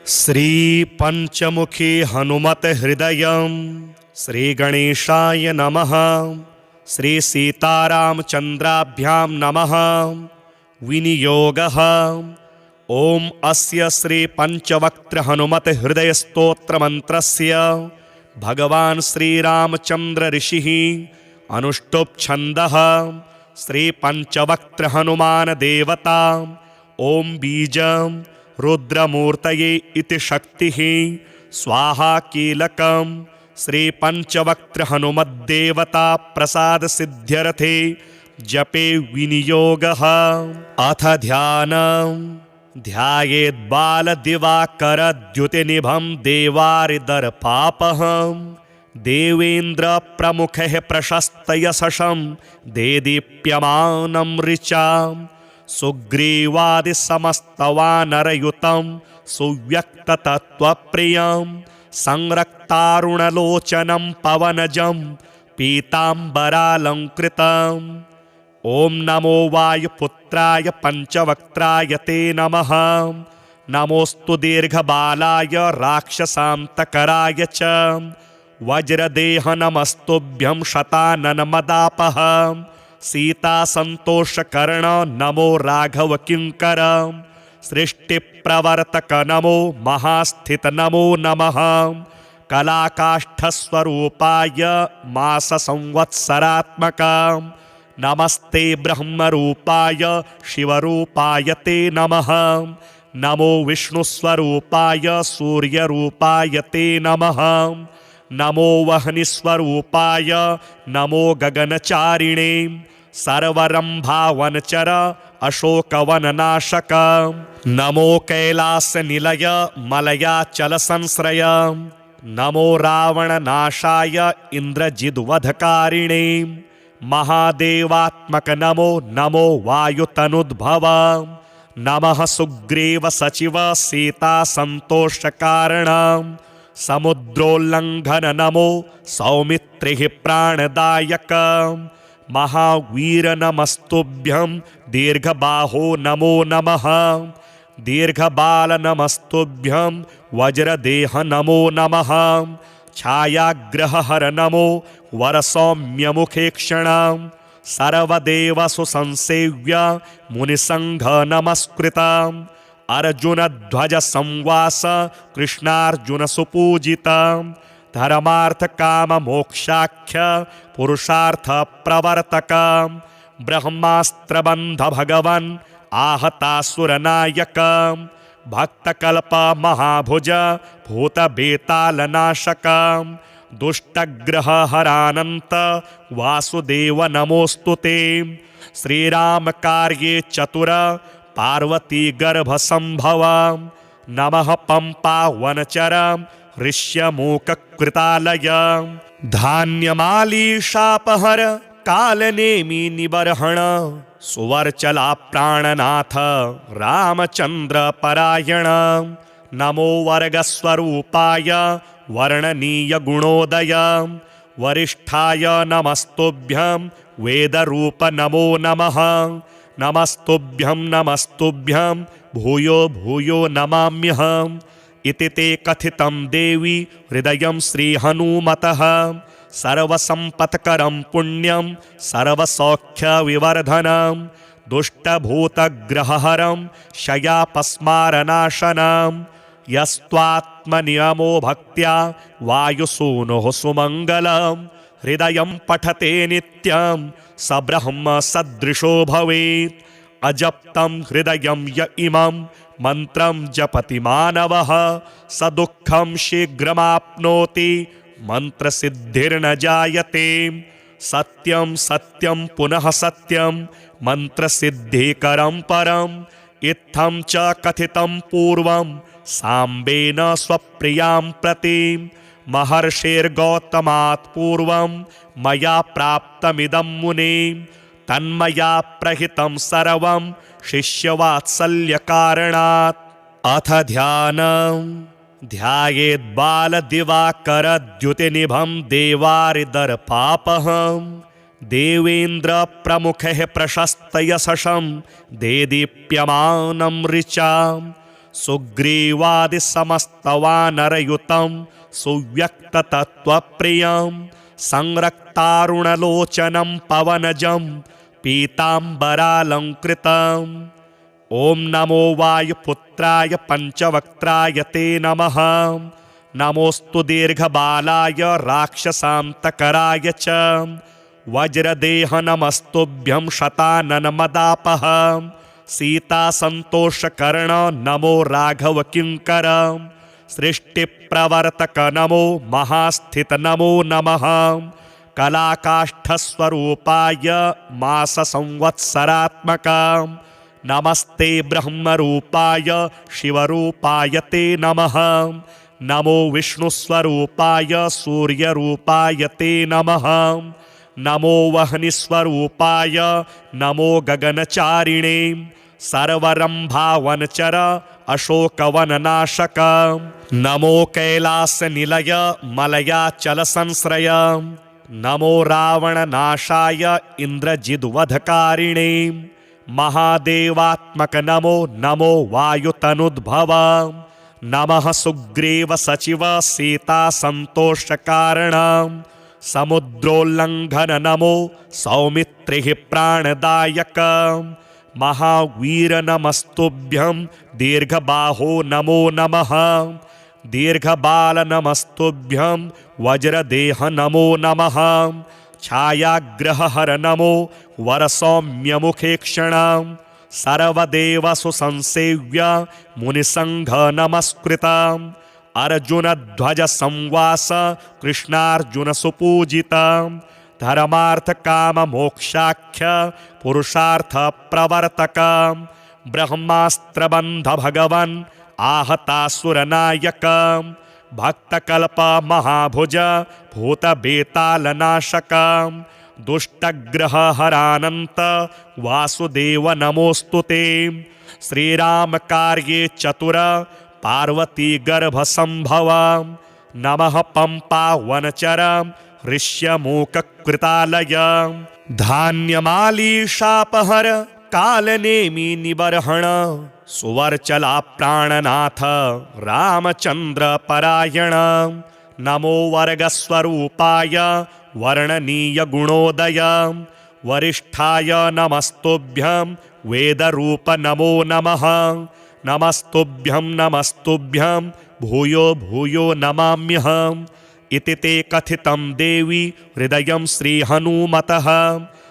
श्री पंचमुखी हनुमत हृदयं श्री गणेशाय नमः। श्री सीतारामचंद्राभ्यां नमः। विनियोगः ओम अस्य श्री पंचवक्त्र हनुमत हृदय स्तोत्र मंत्रस्य भगवान श्रीरामचंद्र ऋषिः अनुष्टुप् छन्दः श्री पंचवक्त्र हनुमान देवता ओम बीजं रुद्रमूर्तये इति शक्तिः स्वाहा कीलकं श्री पंचवक्त्र हनुमद्देवता प्रसाद सिद्ध्यर्थे जपे विनियोगः। अथ ध्यानं ध्यायेत् बालदिवाकरद्युतिनिभं देवारिदर्पापहं देवेन्द्र प्रमुखः प्रशस्तयशं देदीप्यमानं ऋचाम् सुग्रीवादि समस्तवानरयुतं सुव्यक्ततत्त्वप्रियं संरक्तारुणलोचनं पवनजं पीताम्बरालङ्कृतम्। ॐ नमो वायुपुत्राय पंचवक्त्राय ते नमः। नमोस्तु दीर्घबालाय राक्षसान्तकराय च वज्रदेह नमस्तुभ्यं शताननमदापः सीता संतोषकर्ण नमो राघव किंकर सृष्टिप्रवर्तक नमो महास्थित नमो नमः। कलाकाष्ठस्वरूपाय मास संवत्सरात्मक नमस्ते ब्रह्मरूपाय शिवरूपाय ते नमः। नमो विष्णुस्वरूपाय सूर्यरूपाय ते नमः। नमो वह्निस्वरूपाय नमो गगनचारिणे सर्वरंभावनचर अशोकवननाशक नमो कैलासनिलय मलयाचल संश्रय नमो रावणनाशाय इंद्रजिद्वधकारिणे महादेवात्मक नमो नमो वायुतनुद्भव नमः सुग्रीव सचिव सीता संतोषकारण समुद्रोल्लंघन नमो सौमित्रिः प्राणदायक महावीर नमस्तुभ्यं दीर्घबाहो नमो नमः। दीर्घबाल नमस्तुभ्यं वज्रदेह नमो नमः। छायाग्रहहर नमो वरसौम्यमुखेक्षण सर्वदेवसु संसेव्य मुनिसंघ नमस्कृत अर्जुन ध्वज संवास कृष्णार्जुन सुपूजित धर्मार्थ काम मोक्षाख्य पुरुषार्थ प्रवर्तक ब्रह्मास्त्रबंध भगवन् आहतासुरनायक भक्तकल्प महाभुज भूत बेतालनाशक दुष्टग्रह हरानंत वासुदेव नमोस्तुते श्रीराम कार्ये चतुर पार्वती गर्भ संभव नमः पंपा वनचर ऋष्यमूक कृतालय धान्यमाली शापहर कालनेमि निबर्हण सुवर्चला प्राणनाथ रामचंद्र परायण नमो वर्गस्वरूपाय वर्णनीय गुणोदय वरिष्ठाय नमस्तुभ्यं वेदरूप नमो नमः। नमस्तुभ्यं भूयो भूयो नमाम्यहम् इति ते कथितं देवी हृदयं श्रीहनुमतः सर्वसम्पत्करं पुण्यं सर्वसौख्यविवर्धनं दुष्टभूतग्रहहरं शयापस्मारनाशनं यस्त्वात्मनियमो भक्त्या वायुसूनुः सुमङ्गलं हृदयं पठते नित्यं स ब्रह्म सदृशो भवेत्। अजप्तं हृदयं य इमं मंत्रं जपति मानवः स दुःखं शीघ्रमाप्नोति मंत्र सिद्धिर्न जायते। सत्यं सत्यं पुनः सत्यं मंत्र सिद्धिकरं परम् इत्थं च कथितं पूर्वं साम्बेन स्वप्रियां प्रति महर्षिर्गौतमात् पूर्वं मया प्राप्तमिदं मुने तन्मया प्रहितं सर्वं शिष्यवात्सल्यकारणात्। अथ ध्यानं ध्यायेत् बालदिवाकरद्युतिनिभं देवारिदर्पापहं देवेन्द्र प्रमुखः प्रशस्तयशं देदीप्यमानं ऋचां सुग्रीवादिसमस्तवानरयुतं सुव्यक्ततत्त्वप्रियं संरक्तारुणलोचनं पवनजं पीताम्बरालङ्कृतम्। ॐ नमो वायुपुत्राय पञ्चवक्त्राय ते नमः। नमोऽस्तु दीर्घबालाय राक्षसान्तकराय च वज्रदेह नमस्तुभ्यं शताननमदापः। सीतासन्तोषकर्ण नमो राघव किङ्कर। सृष्टिप्रवर्तक नमो महास्थित नमो नमः। कलाकाष्ठस्वरूपाय माससंवत्सरात्मक नमस्ते ब्रह्मरूपाय शिवरूपाय ते नमः। नमो विष्णुस्वरूपाय सूर्यरूपाय ते नमः। नमो वह्निस्वरूपाय नमो गगनचारिणे सर्वरम्भावनचर अशोकवननाशक। नमो कैलासनिलय मलयाचलसंश्रय। नमो रावणनाशाय इन्द्रजिद्वधकारिणे महादेवात्मक नमो नमो वायुतनुद्भव। नमः सुग्रीव सचिव सीता संतोषकारण समुद्रोल्लंघन नमो सौमित्रिः प्राणदायक। महावीर नमस्तुभ्यं दीर्घबाहो नमो नमः। दीर्घबाल नमस्तुभ्यं वज्रदेह नमो नमः। छायाग्रहहर नमो वरसौम्यमुखे क्षण सर्वदेवसु संसेव्य मुनिसंघ नमस्कृत। अर्जुनध्वज संवास कृष्णार्जुन सुपूजित। धर्मार्थ काम मोक्षाख्य पुरुषार्थ प्रवर्तक। ब्रह्मास्त्रबंध भगवन् आहतासुरनायक। भक्तकल्प महाभुज भूतबेतालनाशक। दुष्टग्रहहरानन्त वासुदेव नमोऽस्तुते। श्रीराम कार्ये चतुर पार्वती गर्भसंभव। नमः पंपावनचर ऋष्यमूककृतालय। धान्यमालीशापहर कालनेमि निबर्हण सुवर्चला प्राणनाथ रामचंद्र परायण। नमो वर्गस्वरूपाय वर्णनीय गुणोदय। वरिष्ठाय नमस्तुभ्यं वेदरूप नमो नमः। नमस्तुभ्यं नमस्तुभ्यं भूयो भूयो नमाम्यहम्। इति ते कथितं देवी हृदयं श्रीहनुमतः।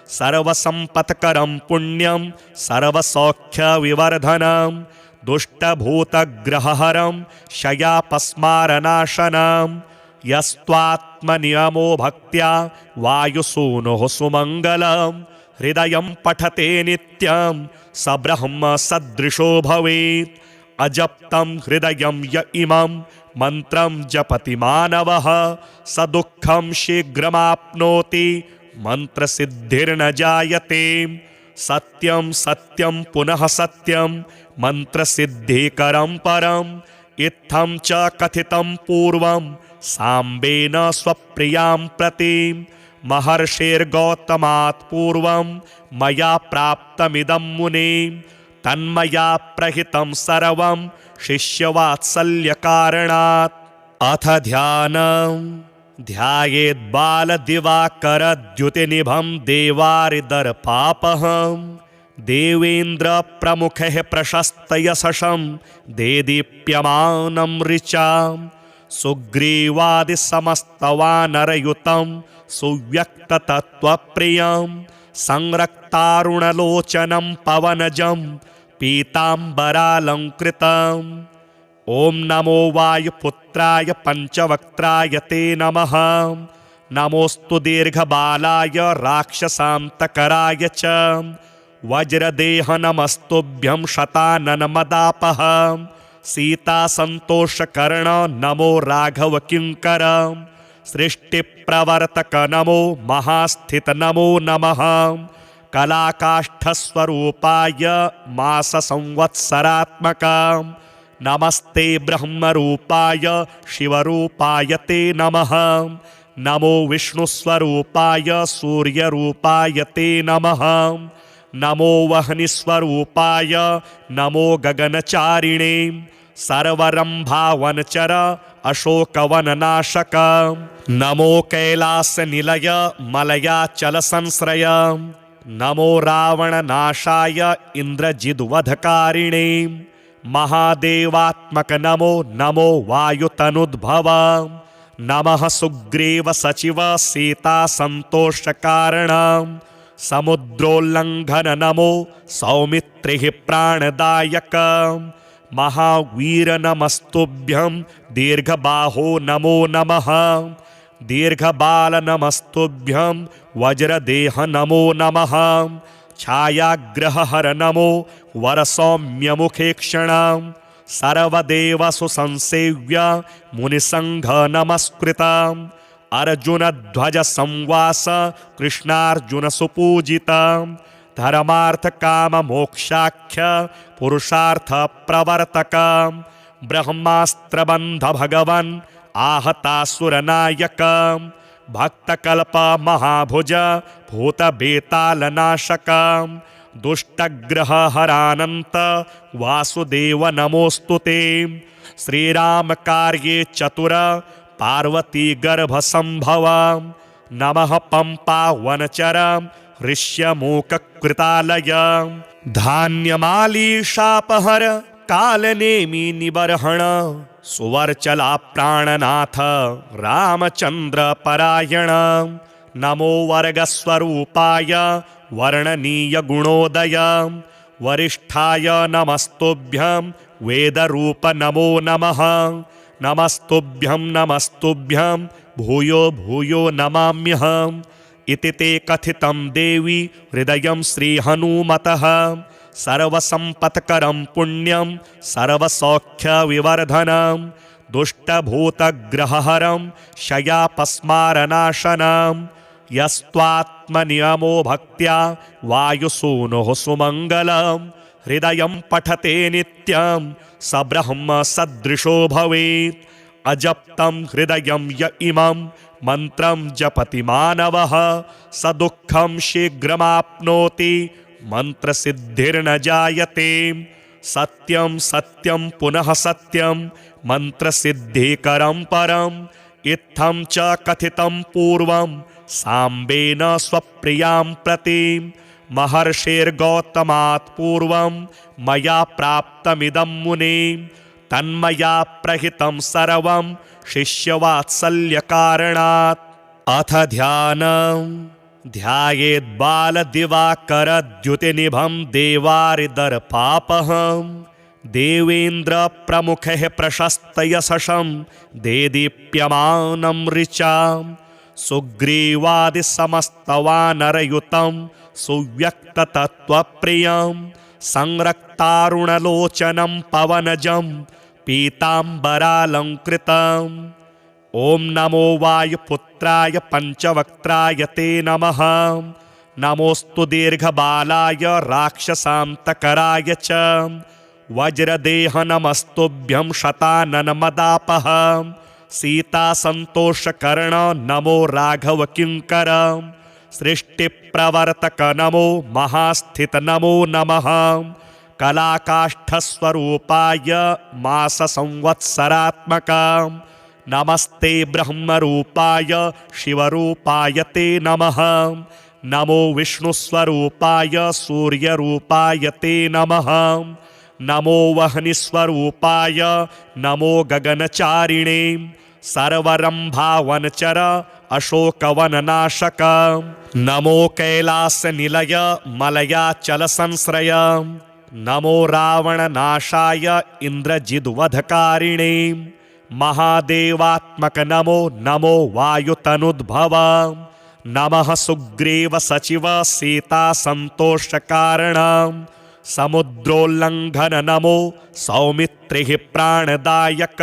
सर्वसम्पत्करं पुण्यं सर्वसौख्यविवर्धनं दुष्टभूतग्रहहरं शयापस्मारनाशनं। यस्त्वात्मनियमो भक्त्या वायुसूनुः सुमङ्गलं। हृदयं पठते नित्यं स ब्रह्म सदृशो भवेत्। अजप्तं हृदयं य इमं मन्त्रं जपति मानवः स दुःखं शीघ्रमाप्नोति मन्त्रसिद्धिर्न जायते। सत्यं सत्यं पुनः सत्यं मन्त्रसिद्धिकरं परम्। इत्थं च कथितं पूर्वं साम्बेन स्वप्रियां प्रति। महर्षेर्गौतमात् पूर्वं मया प्राप्तमिदं मुने। तन्मया प्रहितं सर्वं शिष्यवात्सल्यकारणात्। अथ ध्यानं ध्यायेद्बालदिवाकरद्युतिनिभं देवारिदर्पापहं। देवेन्द्रप्रमुखैः प्रशस्तयशं देदीप्यमानं ऋचां। सुग्रीवादिसमस्तवानरयुतं सुव्यक्ततत्त्वप्रियं संरक्तारुणलोचनं पवनजं पीताम्बरालङ्कृतम्। ॐ नमो वायुपुत्राय पञ्चवक्त्राय ते नमः। नमोऽस्तु दीर्घबालाय राक्षसान्तकराय च वज्रदेह नमस्तुभ्यं शताननमदापः। सीतासन्तोषकर्ण नमो राघव किङ्कर। सृष्टिप्रवर्तक नमो महास्थित नमो नमः। कलाकाष्ठस्वरूपाय माससंवत्सरात्मक नमस्ते ब्रह्मरूपाय शिवरूपाय ते नमः। नमो विष्णुस्वरूपाय सूर्यरूपाय ते नमः। नमो वह्निस्वरूपाय नमो गगनचारिणे सर्वरम्भावनचर अशोकवननाशक नमो कैलासनिलय मलयाचलसंश्रय नमो रावणनाशाय इन्द्रजिद्वधकारिणे महादेवात्मक नमो नमो वायुतनुद्भव नमः सुग्रीव सचिव सीता संतोषकारण समुद्रोल्लंघन नमो सौमित्रिः प्राणदायक महावीर नमस्तुभ्यं दीर्घबाहो नमो नमः दीर्घबाल नमस्तुभ्यं वज्रदेह नमो नमः छायाग्रहहर नमो वरसौम्यमुखेक्षण सर्वदेवसु संसेव्य मुनिसंघ नमस्कृत अर्जुन ध्वज संवास कृष्णार्जुन सुपूजित धर्मार्थ काम मोक्षाख्य पुरुषार्थ प्रवर्तक ब्रह्मास्त्रबंध भगवन् आहतासुरनायक भक्तकल्प महाभुज भूतबेतालनाशक दुष्टग्रहहरानंत वासुदेव नमोस्तुते श्रीराम कार्ये चतुर पार्वती गर्भ संभव नमः पंपा वनचर ऋष्यमूककृतालय धान्यमाली शापहर कालनेमि निबर्हण सुवर्चला प्राणनाथ रामचंद्र परायण नमो वर्गस्वरूपाय वर्णनीय गुणोदय वरिष्ठाय नमस्तुभ्यं वेदरूप नमो नमः नमस्तुभ्यं भूयो भूयो नमाम्यहम् इति ते कथितं देवी हृदयं श्रीहनुमतः सर्वसम्पत्करं पुण्यं सर्वसौख्यविवर्धनं दुष्टभूतग्रहहरं शयापस्मारनाशनं यस्त्वात्मनियमो भक्त्या वायुसूनुः सुमङ्गलं हृदयं पठते नित्यं स ब्रह्म सदृशो भवेत् अजप्तं हृदयं य इमं मंत्रं जपति मानवः स दुःखं शीघ्रमाप्नोति मंत्रसिद्धिर्न जायते सत्यं सत्यं पुनः सत्यं मंत्रसिद्धिकरं परम् इत्थं च कथितं पूर्वं साम्बेन स्वप्रियां प्रति महर्षिर्गौतमात् पूर्वं मया प्राप्तमिदं मुने तन्मया प्रहितं सर्वं शिष्यवात्सल्यकारणात् अथ ध्यानं ध्यायेद्बालदिवाकरद्युतिनिभं देवारिदर्पापहं देवेन्द्रप्रमुखैः प्रशस्तयशं देदीप्यमानं ऋचां सुग्रीवादिसमस्तवानरयुतं सुव्यक्ततत्त्वप्रियं संरक्तारुणलोचनं पवनजं पीताम्बरालंकृतम् ओम नमो वायुपुत्राय पंचवक्त्राय ते नमः नमोस्तु दीर्घबालाय राक्षसान्तकराय च वज्रदेह नमस्तुभ्यं शताननमदापः सीता संतोषकर्ण नमो राघव किंकर सृष्टिप्रवर्तक नमो महास्थित नमो नमः कलाकाष्ठस्वरूपाय मास संवत्सरात्मक नमस्ते ब्रह्मरूपाय शिवरूपाय ते नमः नमो विष्णुस्वरूपाय सूर्यरूपाय ते नमः नमो वह्निस्वरूपाय नमो गगनचारिणे सर्वरम्भावनचर अशोकवननाशक नमो कैलासनिलय मलयाचलसंश्रय नमो रावणनाशाय इन्द्रजिद्वधकारिणे महादेवात्मक नमो नमो वायुतनुद्भव नमः सुग्रीव सचिव सीता संतोषकारण समुद्रोल्लंघन नमो सौमित्रिः प्राणदायक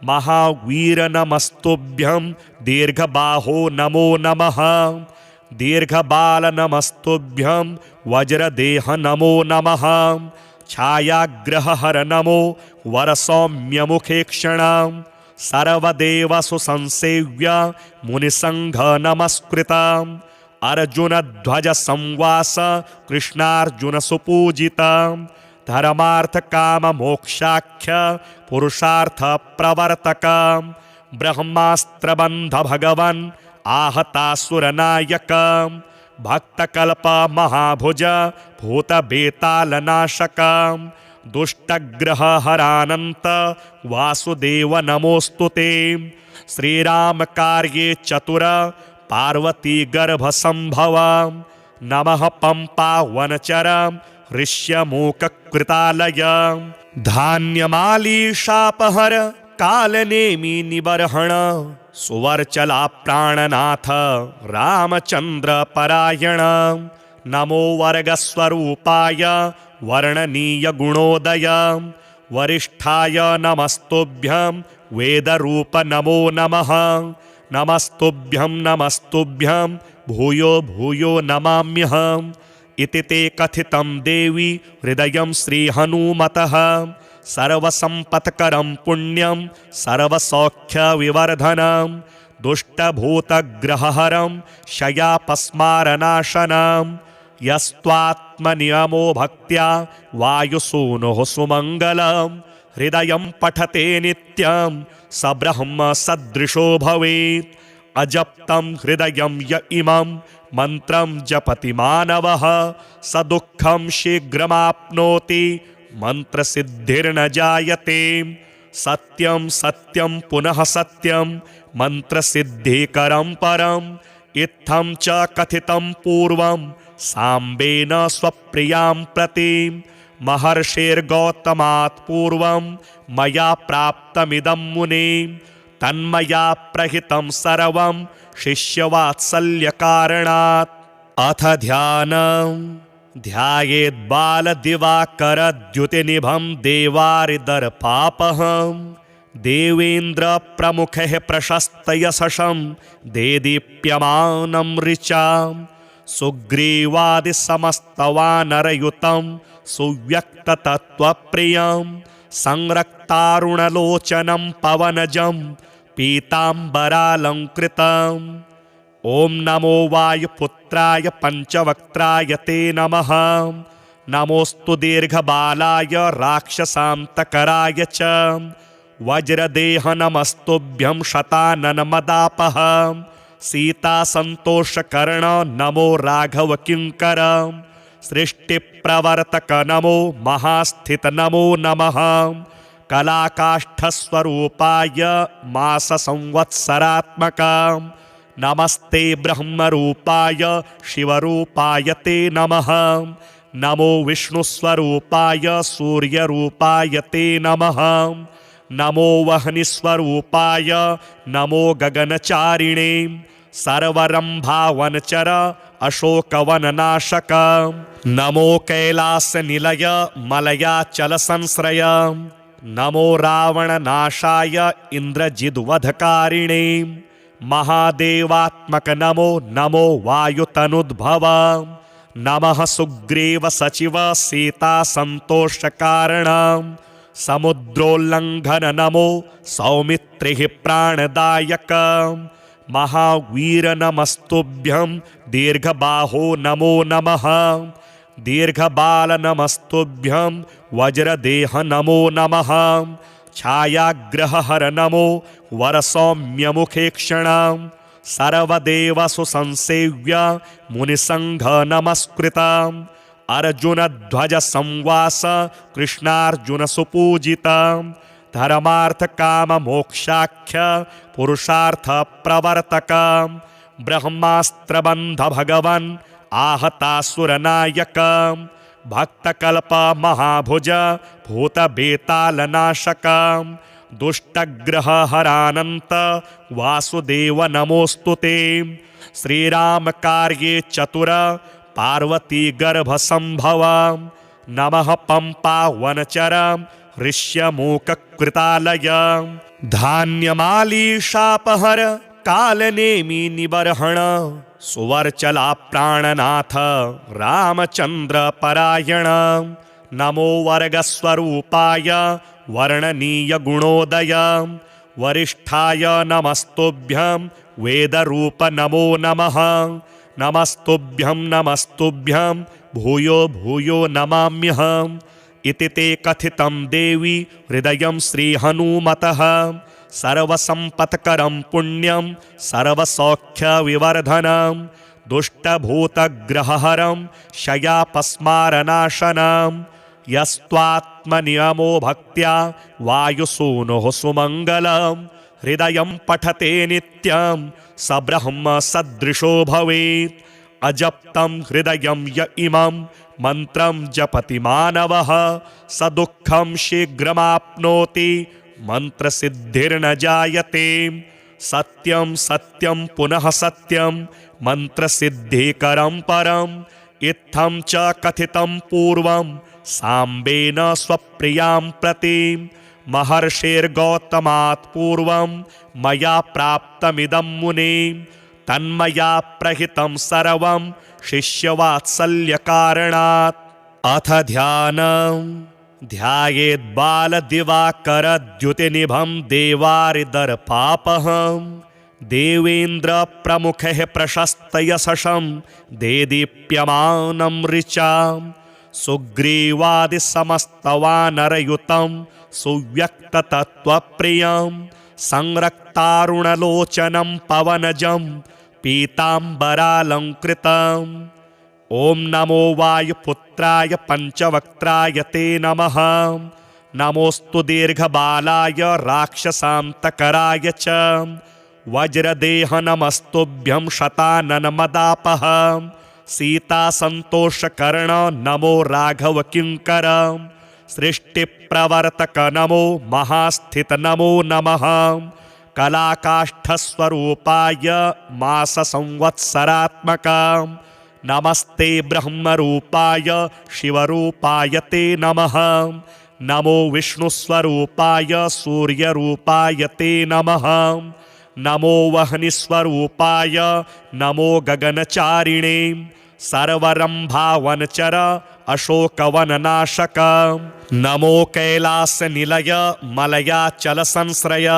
महावीर नमस्तुभ्यं दीर्घबाहो नमो नमः दीर्घबाल नमस्तुभ्यं वज्रदेह नमो नमः छायाग्रहहर नमो वरसौम्यमुखेक्षण सर्वदेवसु संसेव्य मुनिसंघ नमस्कृत अर्जुन ध्वज संवास कृष्णार्जुन सुपूजित धर्मार्थ काम मोक्षाख्य पुरुषार्थ प्रवर्तक ब्रह्मास्त्र बंध भगवन आहतासुर नायक भक्तकल्प महाभुज भूत बेताल नाशक दुष्टग्रह हरानंत वासुदेव नमोस्तुते श्रीराम कार्ये चतुर पार्वती गर्भ संभव नमः पंपा वनचर ऋष्यमूक कृतालय धान्यमाली शापहर कालनेमि निबर्हण सुवर्चला प्राणनाथ रामचंद्र परायण नमो वर्गस्वरूपाय वर्णनीय गुणोदय वरिष्ठाय नमस्तुभ्यं वेदरूप नमो नमः नमस्तुभ्यं भूयो भूयो नमाम्यहम् इति ते कथितं देवी हृदयं श्रीहनुमतः सर्वसम्पत्करं पुण्यं सर्वसौख्यविवर्धनं दुष्टभूतग्रहहरं शयापस्मारनाशनं यस्त्वात्मनियमो भक्त्या वायुसूनुः सुमङ्गलं हृदयं पठते नित्यं स ब्रह्म सदृशो भवेत् अजप्तं हृदयं य इमं मंत्रं जपति मानवः स दुःखं शीघ्रमाप्नोति मंत्र सिद्धिर्न जायते सत्यं सत्यं पुनः सत्यं मंत्र सिद्धिकरं परम् इत्थं च कथितं पूर्वं साम्बेन स्वप्रियां प्रति महर्षिर्गौतमात् पूर्वं मया प्राप्तमिदं मुने तन्मया प्रहितं सर्वं शिष्यवात्सल्यकारणात् अथ ध्यानं ध्यायेद्बालदिवाकरद्युतिनिभं देवारिदर्पापहं देवेन्द्रप्रमुखैः प्रशस्तयशं देदीप्यमानं ऋचां सुग्रीवादिसमस्तवानरयुतं सुव्यक्ततत्त्वप्रियं संरक्तारुणलोचनं पवनजं पीताम्बरालङ्कृतम् ॐ नमो वायुपुत्राय पञ्चवक्त्राय ते नमः नमोऽस्तु दीर्घबालाय राक्षसान्तकराय च वज्रदेह नमस्तुभ्यं शताननमदापः सीतासन्तोषकर्ण नमो राघव किङ्कर सृष्टिप्रवर्तक नमो महास्थित नमो नमः कलाकाष्ठस्वरूपाय माससंवत्सरात्मक नमस्ते ब्रह्मरूपाय शिवरूपाय ते नमः नमो विष्णुस्वरूपाय सूर्यरूपाय ते नमः नमो वह्निस्वरूपाय नमो गगनचारिणे सर्वरम्भावनचर अशोकवननाशक नमो कैलासनिलय मलयाचलसंश्रय नमो रावणनाशाय इन्द्रजिद्वधकारिणे महादेवात्मक नमो नमो वायुतनुद्भव नमः सुग्रीव सचिव सीता संतोषकारण समुद्रोल्लंघन नमो सौमित्रिः प्राणदायक महावीर नमस्तुभ्यं दीर्घबाहो नमो नमः दीर्घबाल नमस्तुभ्यं वज्रदेह नमो नमः छायाग्रहहर नमो वरसौम्यमुखे क्षण सर्वदेव सुसंसेव्य मुनिसंघ नमस्कृत अर्जुन ध्वज संवास कृष्णार्जुन सुपूजित धर्मार्थ काम मोक्षाख्य पुरुषार्थ प्रवर्तक ब्रह्मास्त्र बंध भगवन आहतासुर नायक भक्तकल्प महाभुज भूत बेताल नाशक दुष्टग्रह हरानंत वासुदेव नमोस्तुते श्रीराम कार्ये चतुर पार्वती गर्भ संभव नमः पंपा वनचर ऋष्यमूक कृतालय धान्यमाली शापहर कालनेमि निबर्हण सुवर्चला प्राणनाथ रामचंद्र परायण नमो वर्गस्वरूपाय वर्णनीय गुणोदय वरिष्ठाय नमस्तुभ्यं वेदरूप नमो नमः नमस्तुभ्यं नमस्तुभ्यं भूयो भूयो नमाम्यहम् इति ते कथितं देवी हृदयं श्रीहनुमतः सर्वसम्पत्करं पुण्यं सर्वसौख्यविवर्धनं दुष्टभूतग्रहहरं क्षयापस्मारनाशनं यस्त्वात्मनियमो भक्त्या वायुसूनुः सुमङ्गलं हृदयं पठते नित्यं स ब्रह्म सदृशो भवेत् अजप्तं हृदयं य इमं मन्त्रं जपति मानवः स दुःखं शीघ्रमाप्नोति मन्त्रसिद्धिर्न जायते सत्यं सत्यं पुनः सत्यं मन्त्रसिद्धिकरं परम् इत्थं च कथितं पूर्वं साम्बेन स्वप्रियां प्रति महर्षेर्गौतमात् पूर्वं मया प्राप्तमिदं मुने तन्मया प्रहितं सर्वं शिष्यवात्सल्यकारणात् अथ ध्यानं ध्यायेद्बालदिवाकरद्युतिनिभं देवारिदर्पापहं देवेन्द्रप्रमुखैः प्रशस्तयशं देदीप्यमानं ऋचां सुग्रीवादिसमस्तवानरयुतं सुव्यक्ततत्त्वप्रियं संरक्तारुणलोचनं पवनजं पीताम्बरालङ्कृतम् ॐ नमो वायुपुत्राय पञ्चवक्त्राय ते नमः नमोऽस्तु दीर्घबालाय राक्षसान्तकराय च वज्रदेह नमस्तुभ्यं शताननमदापः सीतासन्तोषकर्ण नमो राघवकिङ्कर सृष्टिप्रवर्तक नमो महास्थित नमो नमः कलाकाष्ठस्वरूपाय माससंवत्सरात्मक नमस्ते ब्रह्मरूपाय शिवरूपाय ते नमः नमो विष्णुस्वरूपाय सूर्यरूपाय ते नमः नमो वह्निस्वरूपाय नमो गगनचारिणे सर्वरम्भावनचर अशोकवननाशक नमो कैलासनिलय मलयाचलसंश्रय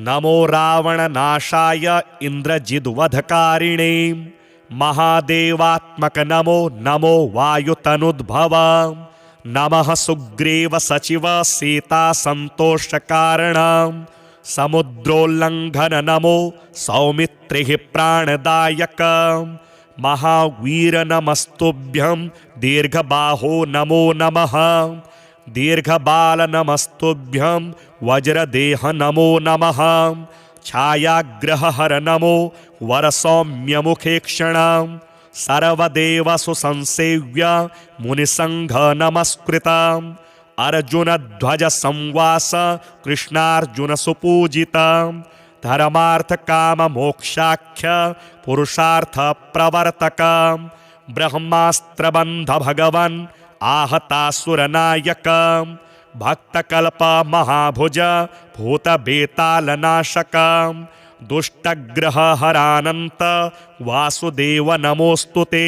नमो रावणनाशाय इन्द्रजिद्वधकारिणे महादेवात्मक नमो नमो वायुतनुद्भव नमः सुग्रीव सचिव सीता संतोषकारण समुद्रोल्लंघन नमो सौमित्रिः प्राणदायक महावीर नमस्तुभ्यं दीर्घबाहो नमो नमः दीर्घबाल नमस्तुभ्यं वज्रदेह नमो नमः छायाग्रहहर नमो वरसौम्यमुखे क्षण सर्वदेवसु संसेव्य मुनिसंघ नमस्कृत अर्जुनध्वज संवास कृष्णार्जुन सुपूजित धर्मार्थ काम मोक्षाख्य पुरुषार्थ प्रवर्तक ब्रह्मास्त्रबंध भगवन् आहतासुरनायक भक्तकल्प महाभुज भूतबेतालनाशक दुष्टग्रहहरानन्त वासुदेव नमोस्तुते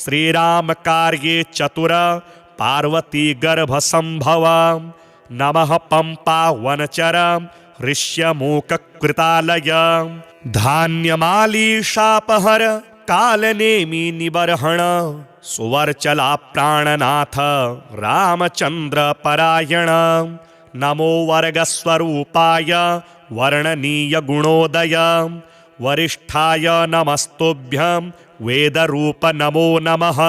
श्रीराम कार्ये चतुर पार्वती गर्भसंभव नमः पंपा वनचर ऋष्यमूककृतालय धान्यमाली शापहर कालनेमि निबर्हण सुवर्चला प्राणनाथ रामचंद्र परायण नमो वर्गस्वरूपाय वर्णनीय गुणोदय वरिष्ठाय नमस्तुभ्यं वेदरूप नमो नमः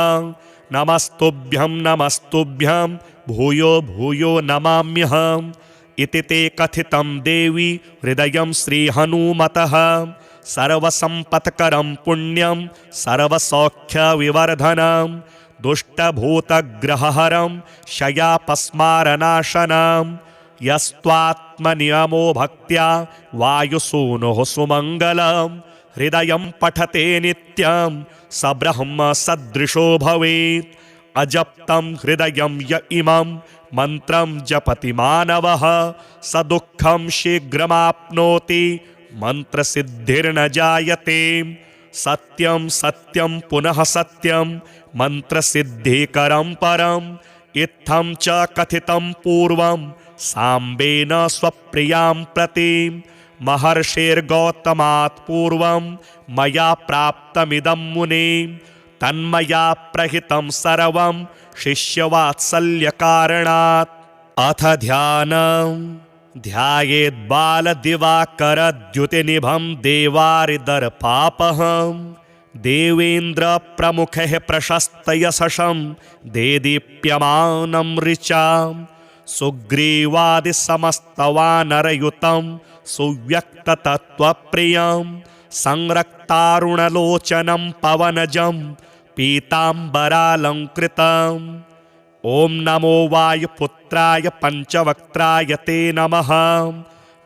नमस्तुभ्यं नमस्तुभ्यं भूयो भूयो नमाम्यहम् इति ते कथितं देवी हृदयं श्रीहनुमतः सर्वसम्पत्करं पुण्यं सर्वसौख्यविवर्धनं दुष्टभूतग्रहहरं क्षयापस्मारनाशनं यस्त्वात्मनियमो भक्त्या वायुसूनुः सुमङ्गलं हृदयं पठते नित्यं स ब्रह्म सदृशो भवेत् अजप्तं हृदयं य इमं मन्त्रं जपति मानवः स दुःखं शीघ्रमाप्नोति मन्त्रसिद्धिर्न जायते सत्यं सत्यं पुनः सत्यं मन्त्रसिद्धिकरं परम् इत्थं च कथितं पूर्वं साम्बेन स्वप्रियां प्रति महर्षेर्गौतमात् पूर्वं मया प्राप्तमिदं मुने तन्मया प्रहितं सर्वं शिष्यवात्सल्यकारणात्। अथ ध्यानं ध्यायेद्बालदिवाकरद्युतिनिभं देवारिदर्पापहं देवेन्द्रप्रमुखैः प्रशस्तयशं देदीप्यमानं ऋचां सुग्रीवादिसमस्तवानरयुतं सुव्यक्ततत्त्वप्रियं संरक्तारुणलोचनं पवनजं पीताम्बरालङ्कृतम्। ॐ नमो वायुपुत्राय पञ्चवक्त्राय ते नमः।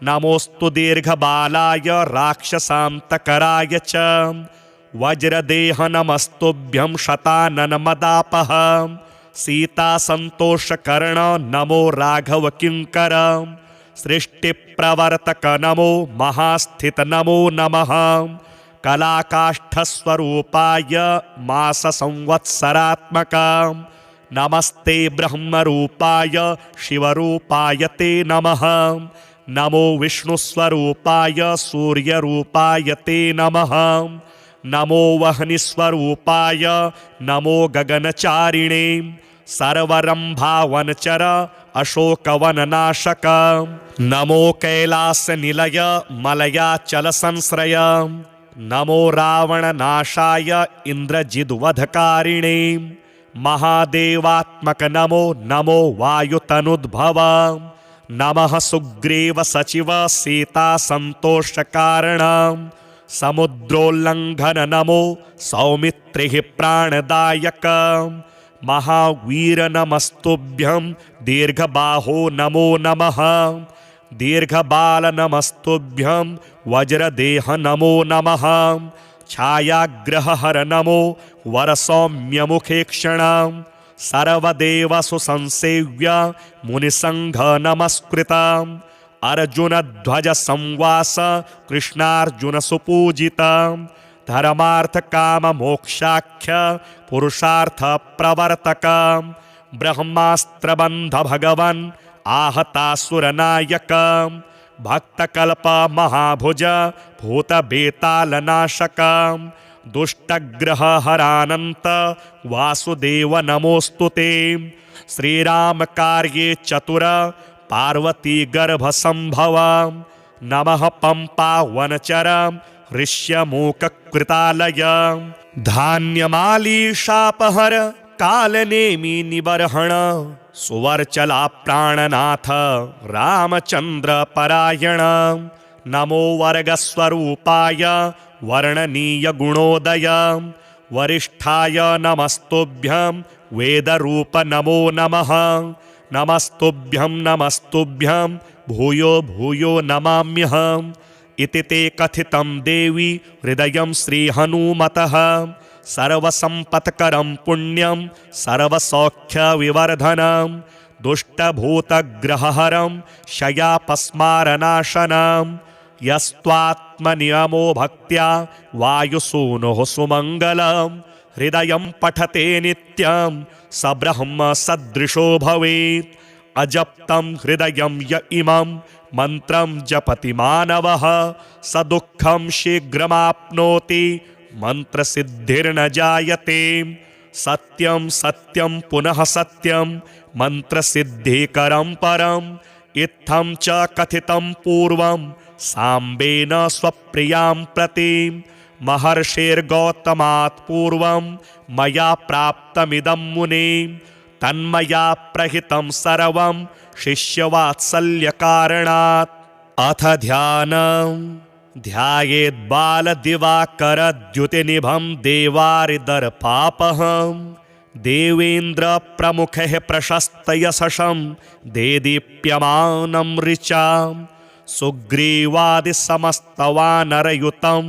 नमोऽस्तु दीर्घबालाय राक्षसान्तकराय च वज्रदेह नमस्तुभ्यं शताननमदापः सीतासन्तोषकर्ण नमो राघव किङ्कर सृष्टिप्रवर्तक नमो महास्थित नमो नमः। कलाकाष्ठस्वरूपाय माससंवत्सरात्मक नमस्ते ब्रह्मरूपाय शिवरूपाय ते नमः। नमो विष्णुस्वरूपाय सूर्यरूपाय ते नमः। नमो वह्निस्वरूपाय नमो गगनचारिणे सर्वरम्भावनचर अशोकवननाशक नमो कैलासनिलय मलयाचलसंश्रय नमो रावणनाशाय इन्द्रजिद्वधकारिणे महादेवात्मक नमो नमो वायुतनुद्भव नमः सुग्रीव सचिव सीता संतोषकारण समुद्रोल्लंघन नमो सौमित्रिः प्राणदायक महावीर नमस्तुभ्यं दीर्घबाहो नमो नमः। दीर्घबाल नमस्तुभ्यं वज्रदेह नमो नमः। छायाग्रहहर नमो वरसौम्यमुखे क्षण सर्वदेवसु संसेव्य मुनिसंघ नमस्कृत अर्जुनध्वज संवास कृष्णार्जुन सुपूजित धर्मार्थ काम मोक्षाख्य पुरुषार्थ प्रवर्तक ब्रह्मास्त्रबंध भगवन् आहतासुरनायक भक्तकल्प महाभुज भूतबेतालनाशक दुष्टग्रहहरानन्त वासुदेव नमोस्तुते श्रीराम कार्ये चतुर पार्वती गर्भसंभव नमः पंपावनचर ऋष्यमूककृतालय धान्यमालीशापहर कालनेमि निबर्हण सुवर्चला प्राणनाथ रामचंद्र परायण नमो वर्गस्वरूपाय वर्णनीय गुणोदय वरिष्ठाय नमस्तुभ्यं वेदरूप नमो नमः। नमस्तुभ्यं भूयो भूयो नमाम्यहम् इति ते कथितं देवी हृदयं श्रीहनुमतः सर्वसम्पत्करं पुण्यं सर्वसौख्यविवर्धनं दुष्टभूतग्रहहरं शयापस्मारनाशनं यस्त्वात्मनियमो भक्त्या वायुसूनुः सुमङ्गलं हृदयं पठते नित्यं स ब्रह्म सदृशो भवेत्। अजप्तं हृदयं य इमं मन्त्रं जपति मानवः स दुःखं शीघ्रमाप्नोति मन्त्रसिद्धिर्न जायते। सत्यं सत्यं पुनः सत्यं मन्त्रसिद्धिकरं परम् इत्थं च कथितं पूर्वं साम्बेन स्वप्रियां प्रति महर्षेर्गौतमात् पूर्वं मया प्राप्तमिदं मुने तन्मया प्रहितं सर्वं शिष्यवात्सल्यकारणात्। अथ ध्यानं ध्यायेद्बालदिवाकरद्युतिनिभं देवारिदर्पापहं देवेन्द्रप्रमुखैः प्रशस्तयशं देदीप्यमानं ऋचां सुग्रीवादिसमस्तवानरयुतं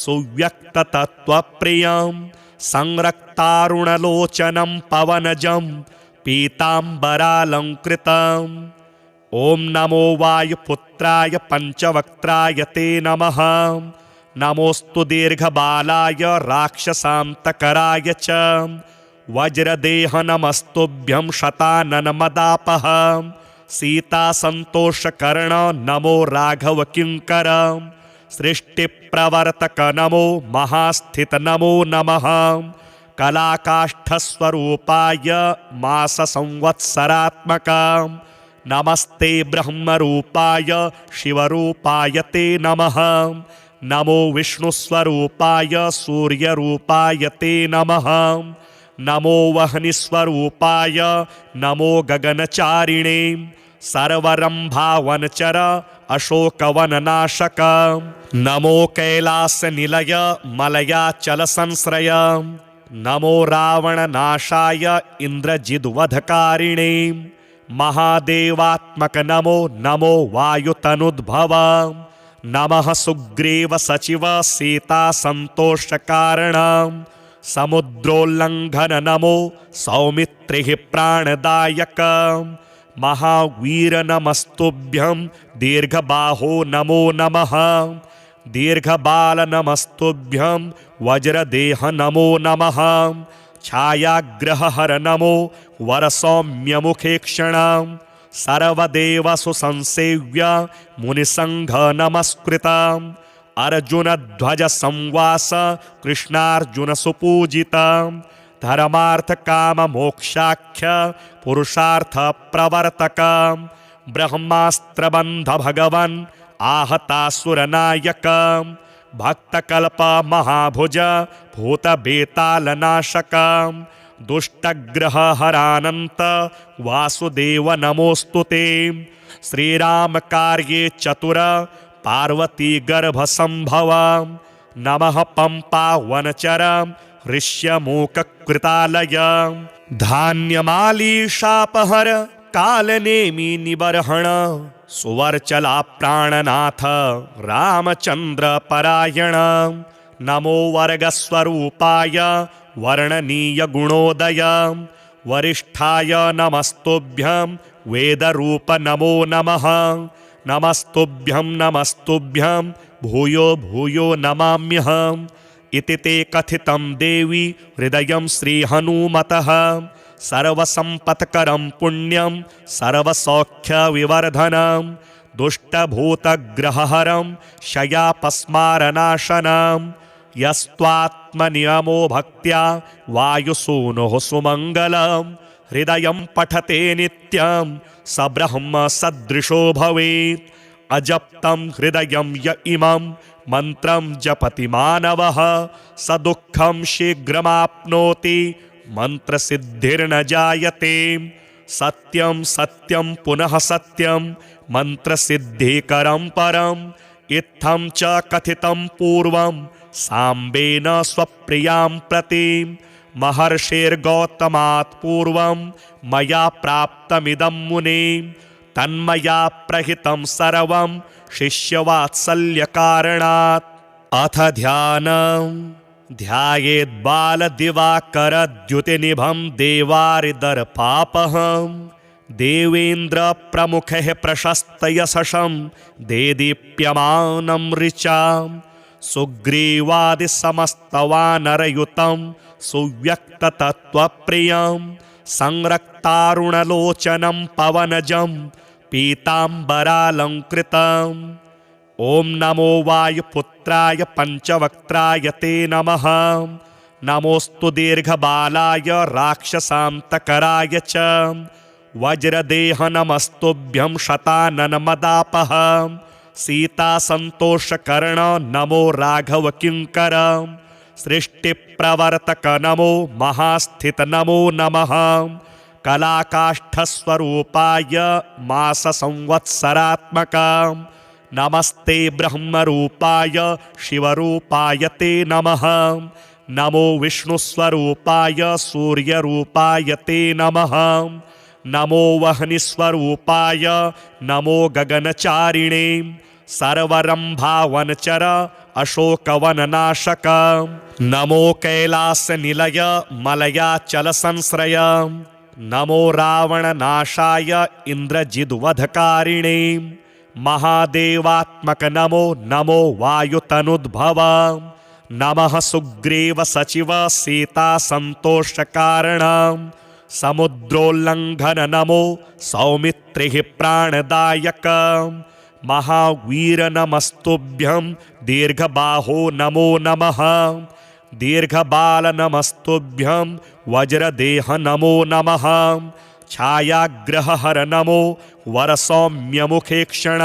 सुव्यक्ततत्त्वप्रियं संरक्तारुणलोचनं पवनजं पीताम्बरालङ्कृतम्। ॐ नमो वायुपुत्राय पञ्चवक्त्राय ते नमः। नमोऽस्तु दीर्घबालाय राक्षसान्तकराय च वज्रदेह नमस्तुभ्यं शताननमदापः सीता संतोषकर्ण नमो राघव किंकर, सृष्टिप्रवर्तक नमो महास्थित नमो नमः, कलाकाष्ठस्वरूपाय मास संवत्सरात्मक, नमस्ते ब्रह्मरूपाय शिवरूपाय ते नमः, नमो विष्णुस्वरूपाय सूर्यरूपाय ते नमः, नमो वह्निस्वरूपाय नमो गगनचारिणे, सर्वरंभावनचर अशोकवननाशक, नमो कैलासनिलय मलयाचल संश्रय, नमो रावणनाशाय इन्द्रजिद्वधकारिणे, महादेवात्मक नमो नमो वायुतनुद्भव, नमः सुग्रीव सचिव सीता संतोषकारण, समुद्रोल्लंघन नमो सौमित्रिः प्राणदायक, महावीर नमस्तुभ्यं दीर्घबाहो नमो नमः, दीर्घबाल नमस्तुभ्यं वज्रदेह नमो नमः, छायाग्रहहर नमो वरसौम्यमुखेक्षण, सर्वदेवसु संसेव्य मुनिसंघ नमस्कृत, अर्जुन ध्वज संवास कृष्णार्जुन सुपूजित, धर्मार्थ काम मोक्षाख्य पुरुषार्थ प्रवर्तक, ब्रह्मास्त्रबंध भगवन् आहतासुरनायक, भक्तकल्प महाभुज भूतबेतालनाशक, दुष्टग्रह हरानंत वासुदेव नमोस्तुते, श्रीराम कार्ये चतुर पार्वती गर्भ संभव, नमः पंपा वनचर ऋष्यमूककृतालय, धान्यमाली शापहर कालनेमि निबर्हण, सुवर्चला प्राणनाथ रामचंद्र परायण, नमो वर्गस्वरूपाय वर्णनीय गुणोदय, वरिष्ठाय नमस्तुभ्यं वेदरूप नमो नमः, नमस्तुभ्यं भूयो भूयो नमाम्यहम्, इति ते कथितं देवी हृदयं श्रीहनुमतः, सर्वसम्पत्करं पुण्यं सर्वसौख्यविवर्धनं, दुष्टभूतग्रहहरं शयापस्मारनाशनं, यस्त्वात्मनियमो भक्त्या वायुसूनुः सुमङ्गलं, हृदयं पठते नित्यं स ब्रह्म सदृशो भवेत्, अजप्तं हृदयं य इमं मंत्रं जपति मानवः स दुःखं शीघ्रमाप्नोति मंत्रसिद्धिर्न जायते, सत्यं सत्यं पुनः सत्यं मंत्रसिद्धिकरं परम्, इत्थं च कथितं पूर्वं साम्बेन स्वप्रियां प्रति, महर्षिर्गौतमात् पूर्वं मया प्राप्तमिदं मुने, तन्मया प्रहितं सर्वं शिष्यवात्सल्यकारणात्, अथ ध्यानं ध्यायेत् बालदिवाकरद्युतिनिभं देवारिदर्पापहं, देवेन्द्रप्रमुखैः प्रशस्तयशं देदीप्यमानं ऋचां, सुग्रीवादिसमस्तवानरयुतं सुव्यक्ततत्त्वप्रियं, संरक्तारुणलोचनं पवनजं पीताम्बरालंकृतम्, ओम नमो वायुपुत्राय पंचवक्त्राय ते नमः, नमोस्तु दीर्घबालाय राक्षसान्तकराय च, वज्रदेह नमस्तुभ्यं शताननमदापः, सीता संतोषकर्ण नमो राघव किंकर, सृष्टिप्रवर्तक नमो महास्थित नमो नमः, कलाकाष्ठस्वरूपाय मास संवत्सरात्मक, नमस्ते ब्रह्मरूपाय शिवरूपाय ते नमः, नमो विष्णुस्वरूपाय सूर्यरूपाय ते नमः, नमो वह्निस्वरूपाय नमो गगनचारिणे, सर्वरंभावनचर अशोकवननाशक, नमो कैलासनिलय मलयाचल संश्रय, नमो रावणनाशाय इन्द्रजिद्वधकारिणे, महादेवात्मक नमो नमो वायुतनुद्भव, नमः सुग्रीव सचिव सीता संतोषकारण, समुद्रोल्लंघन नमो सौमित्रिः प्राणदायक महावीर नमस्तुभ्यं दीर्घबाहो नमो नमः दीर्घबाल नमस्तुभ्यं वज्रदेह नमो नमः छायाग्रहहर नमो वरसौम्यमुखे क्षण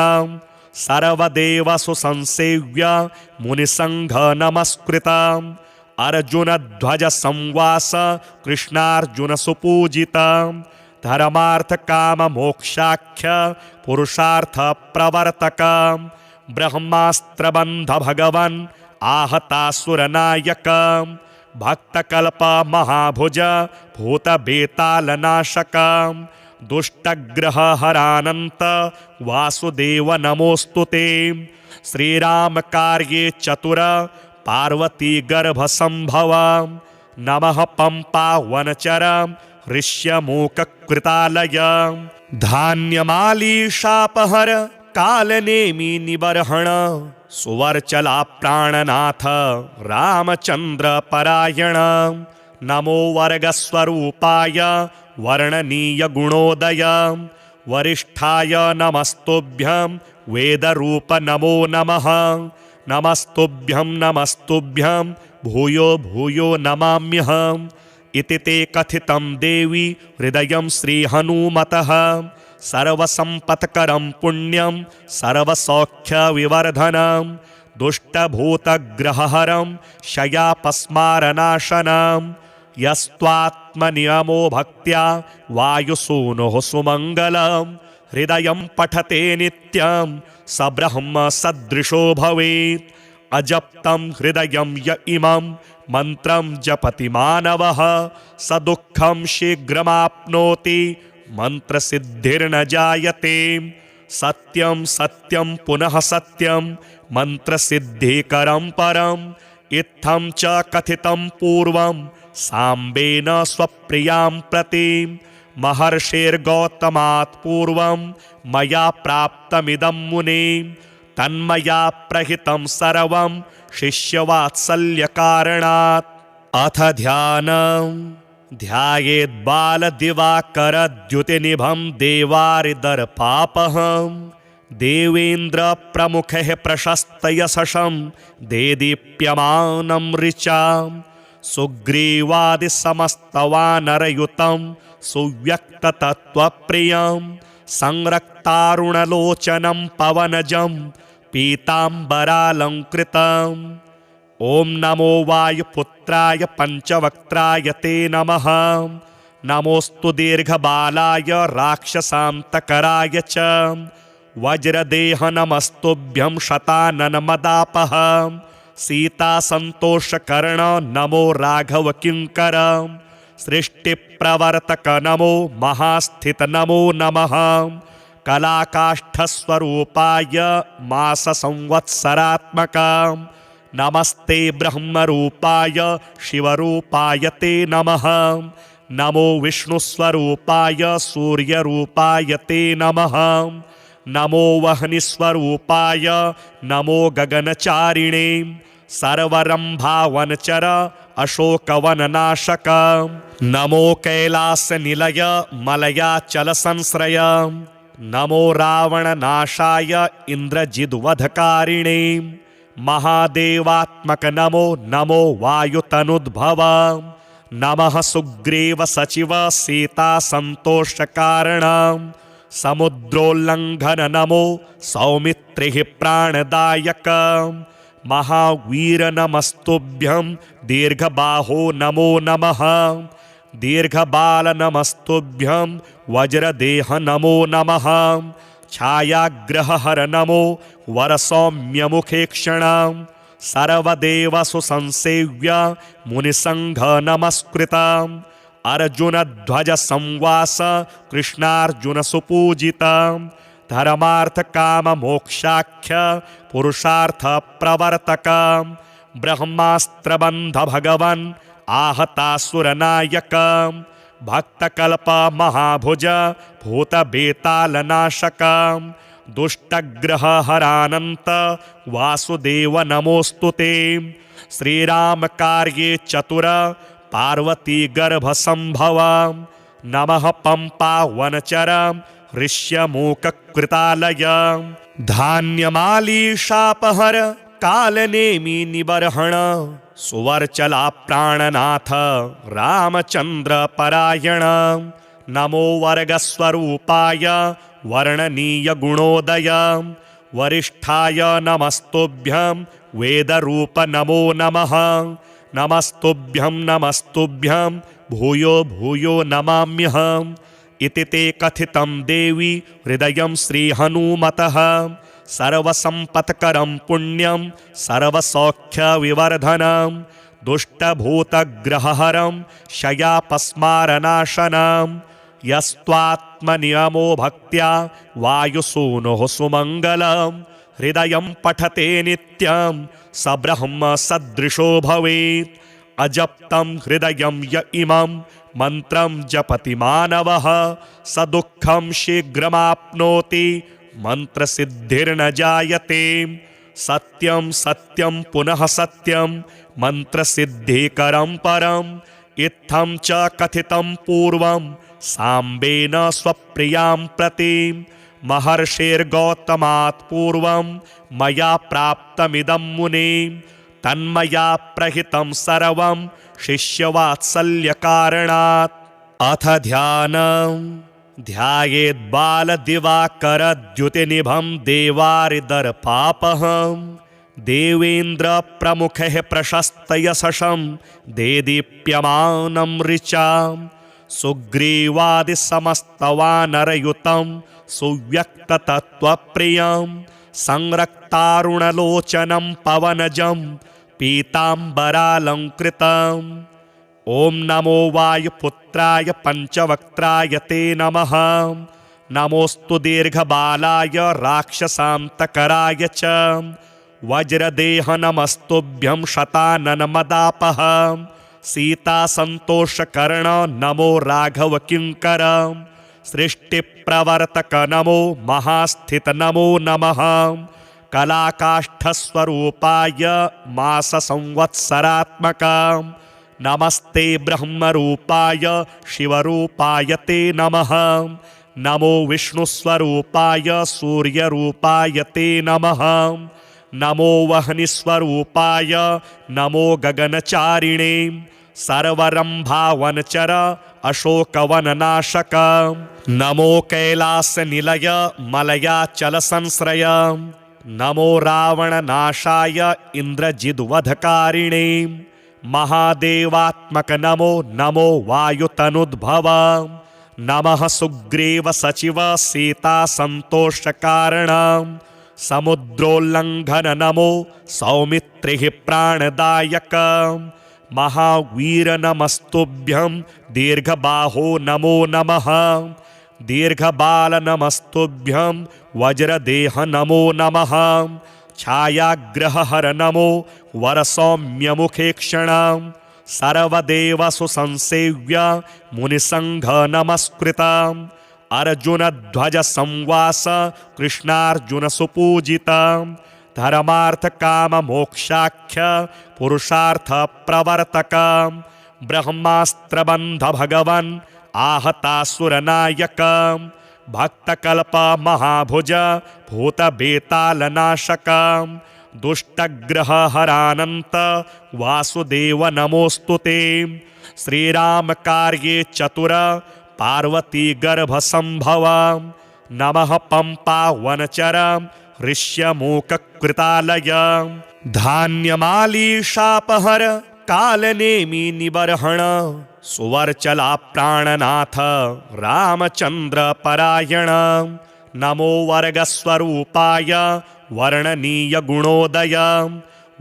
सर्वदेवसु संसेव्य मुनिसंघ नमस्कृत अर्जुन ध्वज संवास कृष्णार्जुन सुपूजित धर्मार्थ काम मोक्षाख्य पुरुषार्थ प्रवर्तक ब्रह्मास्त्रबंध भगवन् आहतासुरनायक भक्तकल्प महाभुज भूत बेतालनाशक दुष्टग्रह हरानंत वासुदेव नमोस्तुते श्रीराम कार्ये चतुर पार्वती गर्भ संभव नमः पंपा वनचर ऋष्यमूक कृतालय धान्यमाली शापहर कालनेमि निबर्हण सुवर्चला प्राणनाथ रामचंद्र परायण नमो वर्गस्वरूपाय वर्णनीय गुणोदय वरिष्ठाय नमस्तुभ्यं वेदरूप नमो नमः नमस्तुभ्यं भूयो भूयो नमाम्यहम् इति ते कथितं देवी हृदयं श्रीहनुमतः सर्वसम्पत्करं पुण्यं सर्वसौख्यविवर्धनं दुष्टभूतग्रहहरं शयापस्मारनाशनं यस्त्वात्मनियमो भक्त्या वायुसूनुः सुमङ्गलं हृदयं पठते नित्यं स ब्रह्म सदृशो भवेत् अजप्तं हृदयं य इमं मंत्रं जपति मानवः स दुःखं शीघ्रमाप्नोति मंत्रसिद्धिर्न जायते सत्यं सत्यं पुनः सत्यं मंत्रसिद्धिकरं परम् इत्थं च कथितं पूर्वं साम्बेन स्वप्रियां प्रति महर्षिर्गौतमात् पूर्वं मया प्राप्तमिदं मुने तन्मया प्रहितं सर्वं शिष्यवात्सल्यकारणात् अथ ध्यानं ध्यायेद्बालदिवाकरद्युतिनिभं देवारिदर्पापहं देवेन्द्रप्रमुखैः प्रशस्तयशं देदीप्यमानं ऋचां सुग्रीवादिसमस्तवानरयुतं सुव्यक्ततत्त्वप्रियं संरक्तारुणलोचनं पवनजं पीताम्बरालंकृतम् ॐ नमो वायुपुत्राय पंचवक्त्राय ते नमः नमोस्तु दीर्घबालाय राक्षसान्तकराय च वज्रदेह नमस्तुभ्यं शताननमदापः सीतासन्तोषकर्ण नमो राघव किङ्कर सृष्टिप्रवर्तक नमो महास्थित नमो नमः कलाकाष्ठस्वरूपाय माससंवत्सरात्मक नमस्ते ब्रह्मरूपाय शिवरूपाय ते नमः नमो विष्णुस्वरूपाय सूर्यरूपाय ते नमः नमो वह्निस्वरूपाय नमो गगनचारिणे सर्वरंभावनचर अशोकवननाशक नमो कैलासनिलय मलयाचलसंश्रय नमो रावणनाशाय इन्द्रजिद्वधकारिणे महादेवात्मक नमो नमो वायुतनुद्भव नमः सुग्रीव सचिव सीता संतोषकारण समुद्रोल्लंघन नमो सौमित्रिः प्राणदायक महावीर नमस्तुभ्यं दीर्घबाहो नमो नमः दीर्घबाल नमस्तुभ्यं वज्रदेह नमो नमः छायाग्रहहर नमो वरसौम्यमुखे क्षण सर्वदेवसु संसेव्य मुनिसंघ नमस्कृत अर्जुन ध्वज संवास कृष्णार्जुन सुपूजित धर्मार्थ काम मोक्षाख्य पुरुषार्थ प्रवर्तक ब्रह्मास्त्रबंध भगवन् आहतासुरनायक भक्तकल्प महाभुज भूत बेतालनाशक दुष्टग्रह हरानंत वासुदेव नमोस्तुते श्रीराम कार्ये चतुर पार्वती गर्भ संभव नमः पम्पावनचरं ऋष्यमूककृतालय धान्यमालीशापहर कालनेमि निबर्हण सुवर्चला प्राणनाथ रामचंद्र परायण नमो वर्गस्वरूपाय वर्णनीय गुणोदय वरिष्ठाय नमस्तुभ्यं वेदरूप नमो नमः नमस्तुभ्यं भूयो भूयो नमाम्यहम् इति ते कथितं देवी हृदयं श्रीहनुमतः सर्वसम्पत्करं पुण्यं सर्वसौख्यविवर्धनं दुष्टभूतग्रहहरं क्षयापस्मारनाशनं यस्त्वात्मनियमो भक्त्या वायुसूनुः सुमङ्गलं हृदयं पठते नित्यं स ब्रह्म सदृशो भवेत् अजप्तं हृदयं य इमं मन्त्रं जपति मानवः स दुःखं शीघ्रमाप्नोति मन्त्रसिद्धिर्न जायते सत्यं सत्यं पुनः सत्यं मन्त्रसिद्धिकरं परम् इत्थं च कथितं पूर्वं साम्बेन स्वप्रियां प्रति महर्षेर्गौतमात् पूर्वं मया प्राप्तमिदं मुने तन्मया प्रहितं सर्वं शिष्यवात्सल्यकारणात् अथ ध्यानं ध्यायेद्बालदिवाकरद्युतिनिभं देवारिदर्पापहं देवेन्द्रप्रमुखैः प्रशस्तयशं देदीप्यमानं ऋचां सुग्रीवादिसमस्तवानरयुतं सुव्यक्ततत्त्वप्रियं संरक्तारुणलोचनं पवनजं पीताम्बरालङ्कृतम् ॐ नमो वायुपुत्राय पञ्चवक्त्राय ते नमः नमोऽस्तु दीर्घबालाय राक्षसान्तकराय च वज्रदेह नमस्तुभ्यं शताननमदापः सीतासन्तोषकर्ण नमो राघवकिङ्कर सृष्टिप्रवर्तक नमो महास्थित नमो नमः कलाकाष्ठस्वरूपाय माससंवत्सरात्मक नमस्ते ब्रह्मरूपाय शिवरूपाय ते नमः नमो विष्णुस्वरूपाय सूर्यरूपाय ते नमः नमो वह्निस्वरूपाय नमो गगनचारिणे सर्वरम्भावनचर अशोकवननाशक नमो कैलासनिलय मलयाचलसंश्रय नमो रावणनाशाय इन्द्रजिद्वधकारिणे महादेवात्मक नमो नमो वायुतनुद्भव नमः सुग्रीव सचिव सीता संतोषकारण समुद्रोल्लंघन नमो सौमित्रिः प्राणदायक महावीर नमस्तुभ्यं दीर्घबाहो नमो नमः दीर्घबाल नमस्तुभ्यं वज्रदेह नमो नमः छायाग्रहहर नमो वरसौम्यमुखेक्षण सर्वदेवसु संसेव्य मुनिसंघ नमस्कृत अर्जुनध्वज संवास कृष्णार्जुन सुपूजित धर्मार्थ काम मोक्षाख्य पुरुषार्थ प्रवर्तक ब्रह्मास्त्रबंध भगवन् आहतासुरनायक भक्तकल्प महाभुज भूतबेतालनाशक दुष्टग्रहहरानन्त वासुदेव नमोस्तुते श्रीराम कार्ये चतुर पार्वती गर्भसंभव नमः पम्पावनचर ऋष्यमूककृतालय धान्यमालीशापहर कालनेमि निबर्हण सुवर्चला प्राणनाथ रामचंद्र परायण नमो वर्गस्वरूपाय वर्णनीय गुणोदय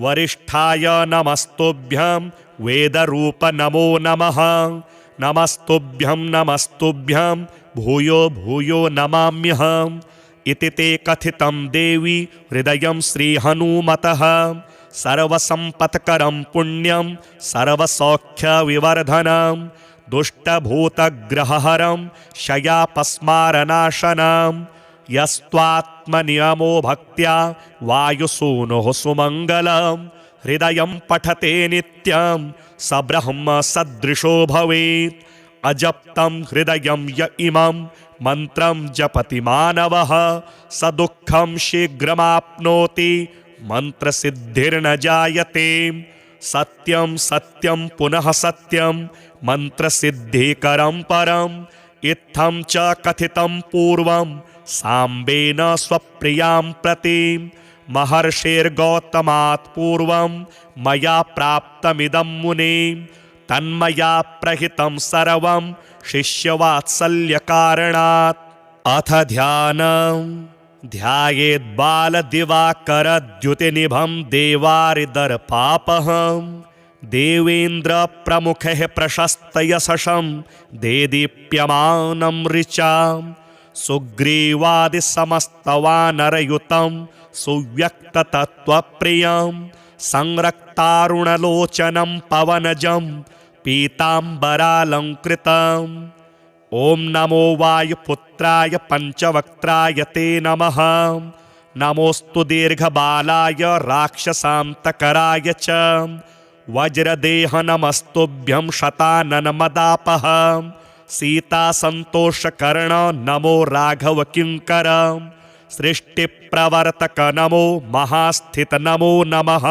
वरिष्ठाय नमस्तुभ्यं वेदरूप नमो नमः नमस्तुभ्यं भूयो भूयो नमाम्यहम् इति ते कथितं देवी हृदयं श्रीहनुमतः सर्वसम्पत्करं पुण्यं सर्वसौख्यविवर्धनं दुष्टभूतग्रहहरं क्षयापस्मारनाशनं यस्त्वात्मनियमो भक्त्या वायुसूनुः सुमङ्गलं हृदयं पठते नित्यं स ब्रह्म सदृशो भवेत् अजप्तं हृदयं य इमं मन्त्रं जपति मानवः स दुःखं शीघ्रमाप्नोति मन्त्रसिद्धिर्न जायते। सत्यं सत्यं पुनः सत्यं मन्त्रसिद्धिकरं परम् इत्थं च कथितं पूर्वं साम्बेन स्वप्रियां प्रति महर्षेर्गौतमात् पूर्वं मया प्राप्तमिदं मुने तन्मया प्रहितं सर्वं शिष्यवात्सल्यकारणात्। अथ ध्यानं ध्यायेद्बालदिवाकरद्युतिनिभं देवारिदर्पापहं देवेन्द्रप्रमुखैः प्रशस्तयशं देदीप्यमानं ऋचां सुग्रीवादिसमस्तवानरयुतं सुव्यक्ततत्त्वप्रियं संरक्तारुणलोचनं पवनजं पीताम्बरालङ्कृतम्। ॐ नमो वायुपुत्राय पञ्चवक्त्राय ते नमः। नमोऽस्तु दीर्घबालाय राक्षसान्तकराय च वज्रदेह नमस्तुभ्यं शताननमदापः सीतासन्तोषकर्ण नमो राघव किङ्कर सृष्टिप्रवर्तक नमो महास्थित नमो नमः।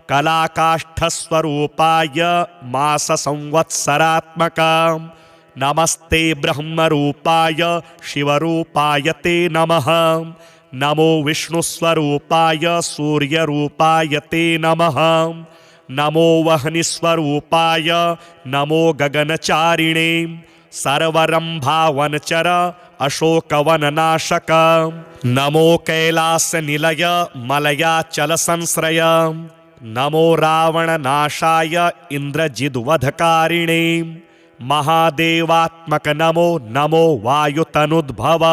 कलाकाष्ठस्वरूपाय माससंवत्सरात्मक नमस्ते ब्रह्मरूपाय शिवरूपाय ते नमः। नमो विष्णुस्वरूपाय सूर्यरूपाय ते नमः। नमो वह्निस्वरूपाय नमो गगनचारिणे सर्वरम्भावनचर अशोकवननाशक नमो कैलासनिलय मलयाचलसंश्रय नमो रावणनाशाय इन्द्रजिद्वधकारिणे महादेवात्मक नमो नमो वायुतनुद्भव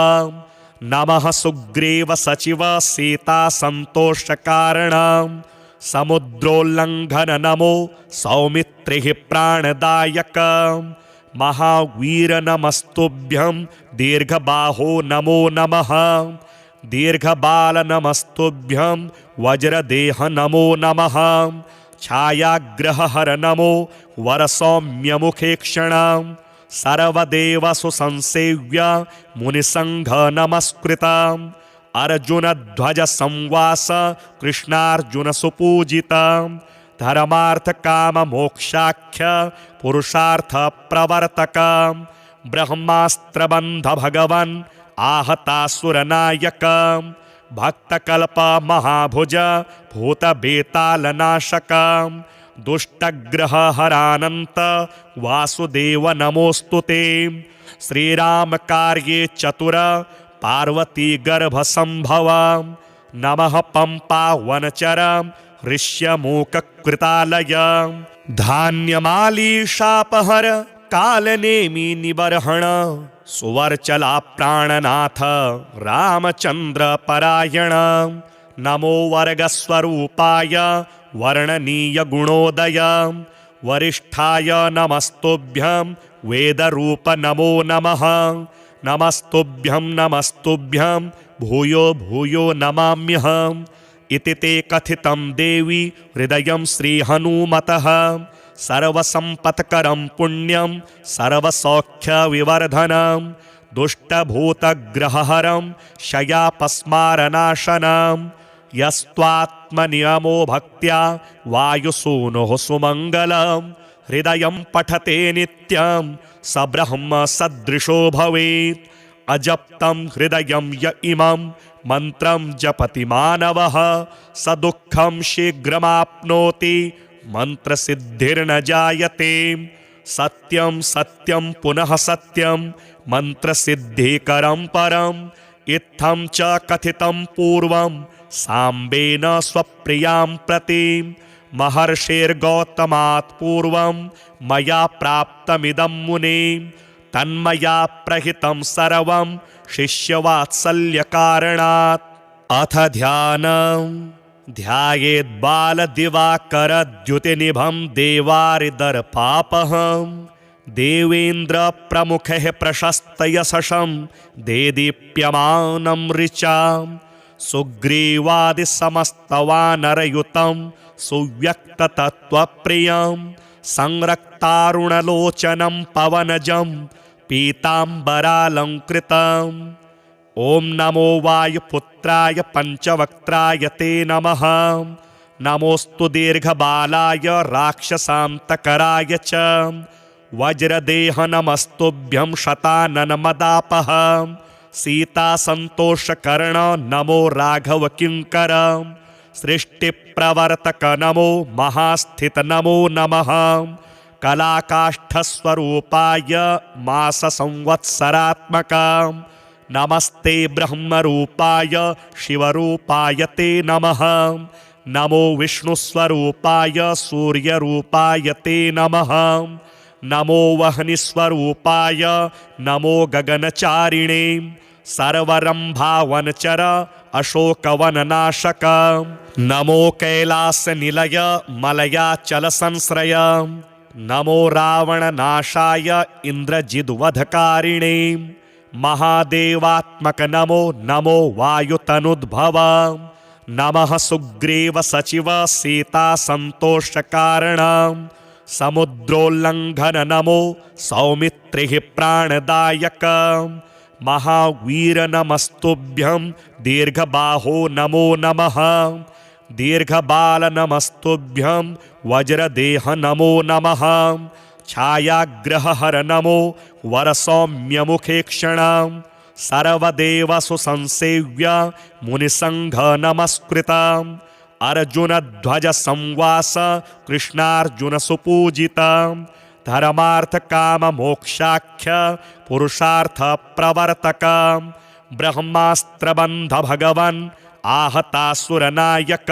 नमः सुग्रीव सचिव सीता संतोषकारण समुद्रोल्लंघन नमो सौमित्रिः प्राणदायक महावीर नमस्तुभ्यं दीर्घबाहो नमो नमः। दीर्घबाल नमस्तुभ्यं वज्रदेह नमो नमः। छायाग्रहहर नमो वरसौम्यमुखेक्षण सर्वदेवसु संसेव्य मुनिसंघ नमस्कृत अर्जुनध्वज संवास कृष्णार्जुन सुपूजित धर्मार्थ काम मोक्षाख्य पुरुषार्थ प्रवर्तक ब्रह्मास्त्रबंध भगवन् आहतासुरनायक भक्तकल्प महाभुज भूतबेतालनाशक दुष्टग्रह हरानंत वासुदेव नमोस्तुते श्रीराम कार्ये चतुर पार्वती गर्भ संभव नमः पंपा वनचर ऋष्यमूक कृतालय धान्यमाली शापहर कालनेमि निबर्हण सुवर्चला प्राणनाथ रामचंद्र परायण नमो वर्गस्वरूपाय वर्णनीय गुणोदय वरिष्ठाय नमस्तुभ्यं वेदरूप नमो नमः। नमस्तुभ्यं भूयो भूयो नमाम्यहम् इति ते कथितं देवी हृदयं श्रीहनुमतः सर्वसम्पत्करं पुण्यं सर्वसौख्यविवर्धनं दुष्टभूतग्रहहरं शयापस्मारनाशनं यस्त्वात्मनियमो भक्त्या वायुसूनुः सुमङ्गलं हृदयं पठते नित्यं स ब्रह्म सदृशो भवेत्। अजप्तं हृदयं य इमं मन्त्रं जपति मानवः स दुःखं शीघ्रमाप्नोति मन्त्रसिद्धिर्न जायते। सत्यं सत्यं पुनः सत्यं मन्त्रसिद्धिकरं परम् इत्थं च कथितं पूर्वं साम्बेन स्वप्रियां प्रति महर्षेर्गौतमात् पूर्वं मया प्राप्तमिदं मुने तन्मया प्रहितं सर्वं शिष्यवात्सल्यकारणात्। अथ ध्यानं ध्यायेद्बालदिवाकरद्युतिनिभं देवारिदर्पापहं देवेन्द्रप्रमुखैः प्रशस्तयशं देदीप्यमानं ऋचां सुग्रीवादिसमस्तवानरयुतं सुव्यक्ततत्त्वप्रियं संरक्तारुणलोचनं पवनजं पीताम्बरालंकृतम्। ॐ नमो वायुपुत्राय पंचवक्त्राय ते नमः। नमोस्तु दीर्घबालाय राक्षसान्तकराय च। वज्रदेह नमस्तुभ्यं शताननमदापः। सीतासन्तोषकर्ण नमो राघव किङ्कर। सृष्टिप्रवर्तक नमो महास्थित नमो नमः। कलाकाष्ठस्वरूपाय माससंवत्सरात्मक नमस्ते ब्रह्मरूपाय शिवरूपाय ते नमः। नमो विष्णुस्वरूपाय सूर्यरूपाय ते नमः। नमो वह्निस्वरूपाय नमो गगनचारिणे। सर्वरम्भावनचर अशोकवननाशक नमो कैलासनिलय मलयाचलसंश्रय। नमो रावणनाशाय इन्द्रजिद्वधकारिणे। महादेवात्मक नमो नमो वायुतनुद्भव। नमः सुग्रीव सचिव सीता संतोषकारण। समुद्रोल्लंघन नमो सौमित्रिः प्राणदायक। महावीर नमस्तुभ्यं दीर्घबाहो नमो नमः। दीर्घबाल नमस्तुभ्यं वज्रदेह नमो नमः। छायाग्रहहर नमो वरसौम्यमुखे क्षण। सर्वदेवसु संसेव्य मुनिसंघ नमस्कृत। अर्जुनध्वज संवास कृष्णार्जुन सुपूजित। धर्मार्थ काम मोक्षाख्य पुरुषार्थ प्रवर्तक। ब्रह्मास्त्रबंध भगवन् आहतासुरनायक।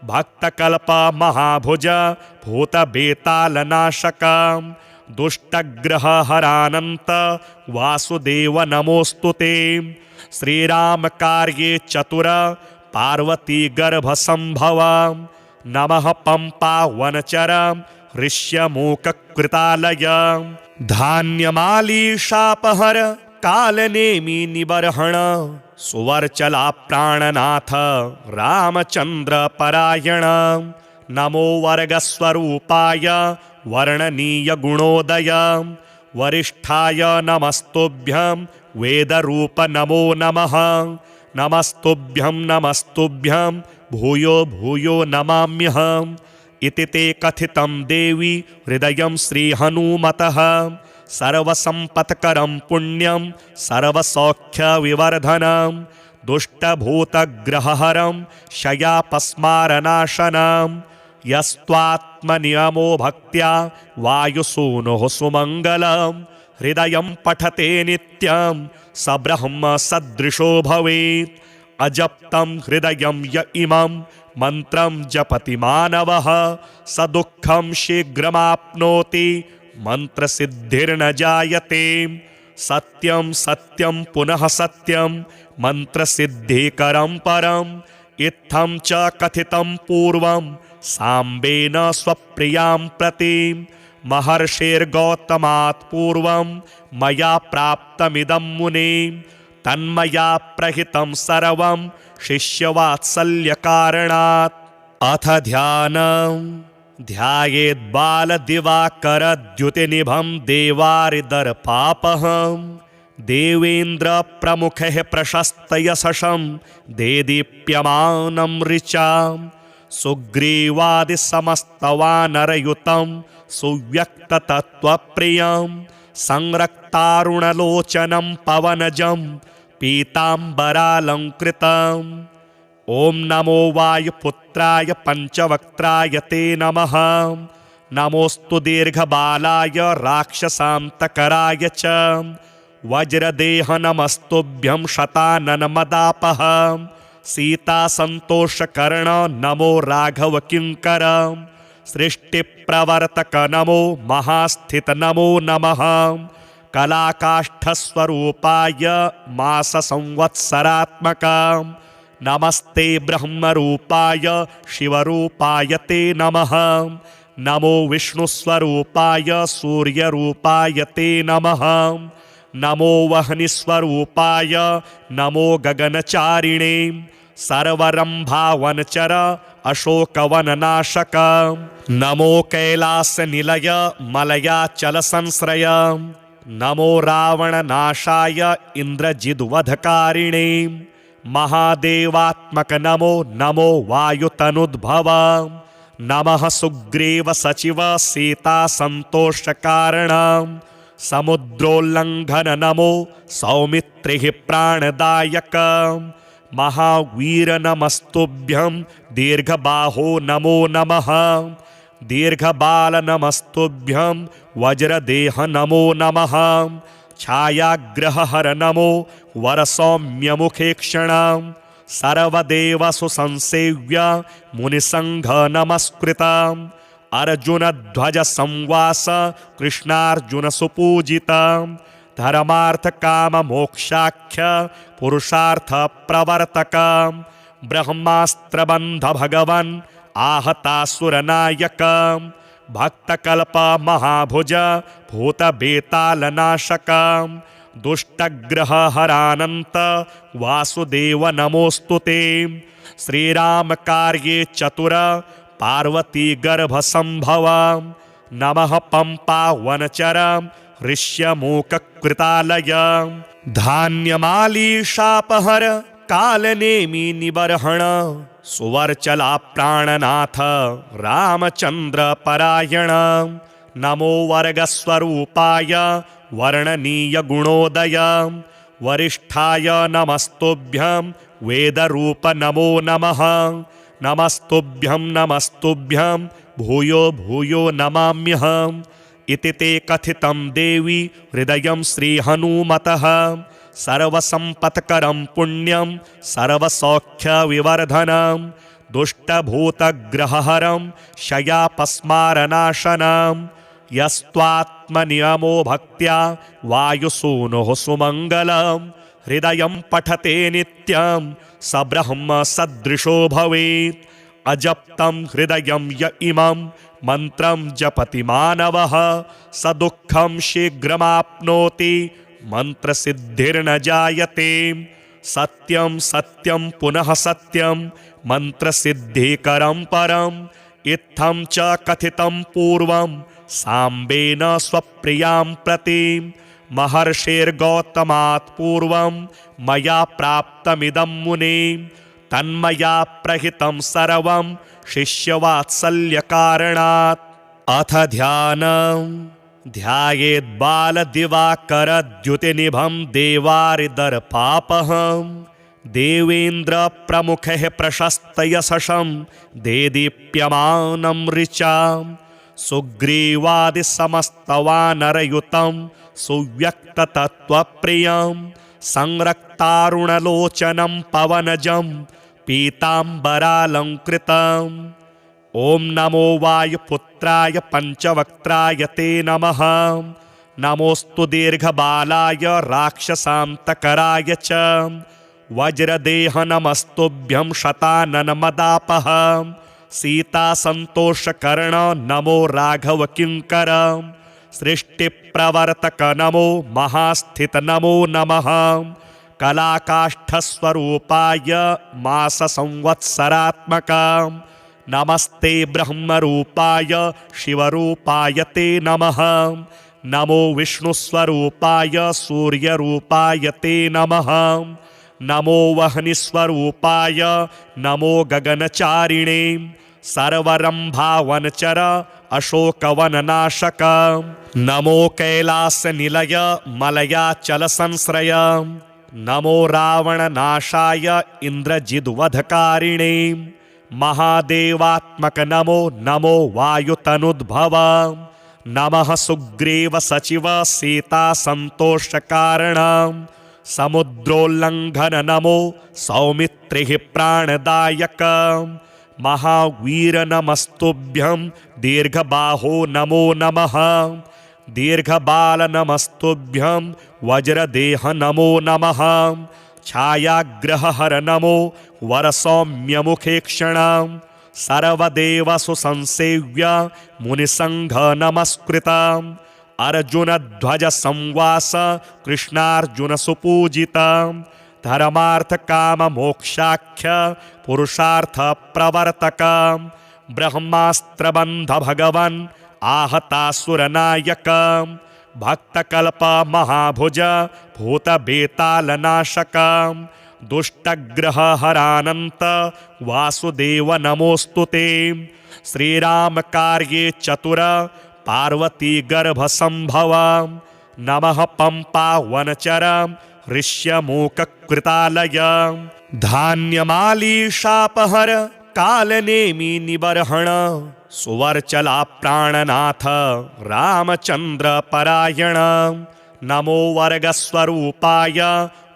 भक्तकल्प महाभुज भूतबेतालनाशक। दुष्टग्रहहरानन्त वासुदेव नमोस्तुते। श्रीराम कार्ये चतुर पार्वती गर्भसंभव। नमः पंपावनचर ऋष्यमूककृतालय। धान्यमालीशापहर कालनेमि निबर्हण। सुवर्चला प्राणनाथ रामचंद्र परायण। नमो वर्गस्वरूपाय वर्णनीय गुणोदय। वरिष्ठाय नमस्तुभ्यं वेदरूप नमो नमः। नमस्तुभ्यं नमस्तुभ्यं भूयो भूयो नमाम्यहम्। इति ते कथितं देवी हृदयं श्रीहनुमतः। सर्वसम्पत्करं पुण्यं सर्वसौख्यविवर्धनं। दुष्टभूतग्रहहरं शयापस्मारनाशनं। यस्त्वात्मनियमो भक्त्या वायुसूनुः सुमङ्गलं। हृदयं पठते नित्यं स ब्रह्म सदृशो भवेत्। अजप्तं हृदयं य इमं मन्त्रं जपति मानवः स दुःखं शीघ्रमाप्नोति मन्त्रसिद्धिर्न जायते। सत्यं सत्यं पुनः सत्यं मन्त्रसिद्धिकरं परम्। इत्थं च कथितं पूर्वं साम्बेन स्वप्रियां प्रति। महर्षेर्गौतमात् पूर्वं मया प्राप्तमिदं मुने। तन्मया प्रहितं सर्वं शिष्यवात्सल्यकारणात्। अथ ध्यानं ध्यायेद्बालदिवाकरद्युतिनिभं देवारिदर्पापहं। देवेन्द्रप्रमुखैः प्रशस्तयशं देदीप्यमानं ऋचां। सुग्रीवादिसमस्तवानरयुतं सुव्यक्ततत्त्वप्रियं। संरक्तारुणलोचनं पवनजं पीताम्बरालंकृतम्। ॐ नमो वायुपुत्राय पंचवक्त्राय ते नमः। नमोस्तु दीर्घबालाय राक्षसान्तकराय च। वज्रदेह नमस्तुभ्यं शताननमदापः। सीतासन्तोषकर्ण नमो राघव किङ्कर। सृष्टिप्रवर्तक नमो महास्थित नमो नमः। कलाकाष्ठस्वरूपाय माससंवत्सरात्मक नमस्ते ब्रह्मरूपाय शिवरूपाय ते नमः। नमो विष्णुस्वरूपाय सूर्यरूपाय ते नमः। नमो वह्निस्वरूपाय नमो गगनचारिणे। सर्वरम्भावनचर अशोकवननाशक नमो कैलासनिलय मलयाचलसंश्रय नमो रावणनाशाय इन्द्रजिद्वधकारिणे महादेवात्मक नमो नमो वायुतनुद्भव नमः सुग्रीव सचिव सीता संतोषकारण समुद्रोल्लंघन नमो सौमित्रिः प्राणदायक महावीर नमस्तुभ्यं दीर्घबाहो नमो नमः दीर्घबाल नमस्तुभ्यं वज्रदेह नमो नमः छायाग्रहहर नमो वरसौम्यमुखेक्षण सर्वदेवसु संसेव्य मुनिसंघ नमस्कृत अर्जुनध्वज संवास कृष्णार्जुन सुपूजित धर्मार्थ काम मोक्षाख्य पुरुषार्थ प्रवर्तक ब्रह्मास्त्रबंध भगवन् आहतासुरनायक भक्तकल्प महाभुज भूतबेतालनाशक दुष्टग्रहहरानन्त वासुदेव नमोस्तुते श्रीराम कार्ये चतुर पार्वती गर्भसंभव नमः पंपावनचर ऋष्यमूककृतालय धान्यमालीशापहर कालनेमि निबर्हण सुवर्चला प्राणनाथ रामचंद्र परायण नमो वर्गस्वरूपाय वर्णनीय गुणोदय वरिष्ठाय नमस्तुभ्यं वेदरूप नमो नमः नमस्तुभ्यं भूयो भूयो नमाम्यहम् इति ते कथितं देवी हृदयं श्रीहनुमतः सर्वसम्पत्करं पुण्यं सर्वसौख्यविवर्धनं दुष्टभूतग्रहहरं शयापस्मारनाशनं यस्त्वात्मनियमो भक्त्या वायुसूनुः सुमङ्गलं हृदयं पठते नित्यं स ब्रह्म सदृशो भवेत् अजप्तं हृदयं य इमं मंत्रं जपति मानवः स दुःखं शीघ्रमाप्नोति मंत्रसिद्धिर्न जायते सत्यं सत्यं पुनः सत्यं मंत्रसिद्धिकरं परम् इत्थं च कथितं पूर्वं साम्बेन स्वप्रियां प्रति महर्षिर्गौतमात् पूर्वं मया प्राप्तमिदं मुने तन्मया प्रहितं सर्वं शिष्यवात्सल्यकारणात् अथ ध्यानं ध्यायेद्बालदिवाकरद्युतिनिभं देवारिदर्पापहं देवेन्द्रप्रमुखैः प्रशस्तयशं देदीप्यमानं ऋचां सुग्रीवादिसमस्तवानरयुतं सुव्यक्ततत्त्वप्रियं संरक्तारुणलोचनं पवनजं पीताम्बरालङ्कृतम् ॐ नमो वायुपुत्राय पञ्चवक्त्राय ते नमः नमोऽस्तु दीर्घबालाय राक्षसान्तकराय च वज्रदेह नमस्तुभ्यं शताननमदापः सीतासन्तोषकर्ण नमो राघवकिङ्कर सृष्टिप्रवर्तक नमो महास्थित नमो नमः कलाकाष्ठस्वरूपाय माससंवत्सरात्मक नमस्ते ब्रह्मरूपाय शिवरूपाय ते नमः नमो विष्णुस्वरूपाय सूर्यरूपाय ते नमः नमो वह्निस्वरूपाय नमो गगनचारिणे सर्वरम्भावनचर अशोकवननाशक नमो कैलासनिलय मलयाचलसंश्रय नमो रावणनाशाय इन्द्रजिद्वधकारिणे महादेवात्मक नमो नमो वायुतनुद्भव नमः सुग्रीव सचिव सीता संतोषकारण समुद्रोल्लंघन नमो सौमित्रिः प्राणदायक महावीर नमस्तुभ्यं दीर्घबाहो नमो नमः दीर्घबाल नमस्तुभ्यं वज्रदेह नमो नमः छायाग्रहहर नमो वरसौम्यमुखेक्षण सर्वदेवसु संसेव्य मुनिसंघ नमस्कृत अर्जुनध्वज संवास कृष्णार्जुन सुपूजित धर्मार्थकाममोक्षाख्य पुरुषार्थप्रवर्तक ब्रह्मास्त्रबन्ध भगवन् आहतासुरनायक भक्तकल्प महाभुज भूतबेतालनाशक दुष्टग्रहहरानन्त वासुदेव नमोऽस्तुते। श्रीरामकार्ये चतुर पार्वती गर्भसम्भव नमः पम्पावनचर ऋष्यमूककृतालय धान्यमालीशापहर कालनेमि निबर्हण सुवर्चला प्राणनाथ रामचन्द्र परायण नमो वर्गस्वरूपाय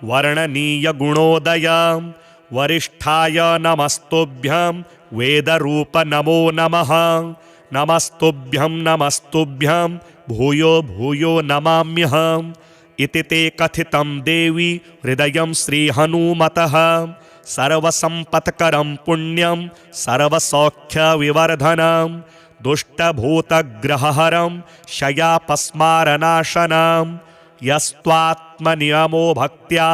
वर्णनीय गुणोदय वरिष्ठाय नमस्तुभ्यं वेदरूप नमो नमः नमस्तुभ्यं भूयो भूयो नमाम्यहम् इति ते कथितं देवी हृदयं श्रीहनुमतः सर्वसम्पत्करं पुण्यं सर्वसौख्यविवर्धनं दुष्टभूतग्रहहरं शयापस्मारनाशनं यस्त्वात्मनियमो भक्त्या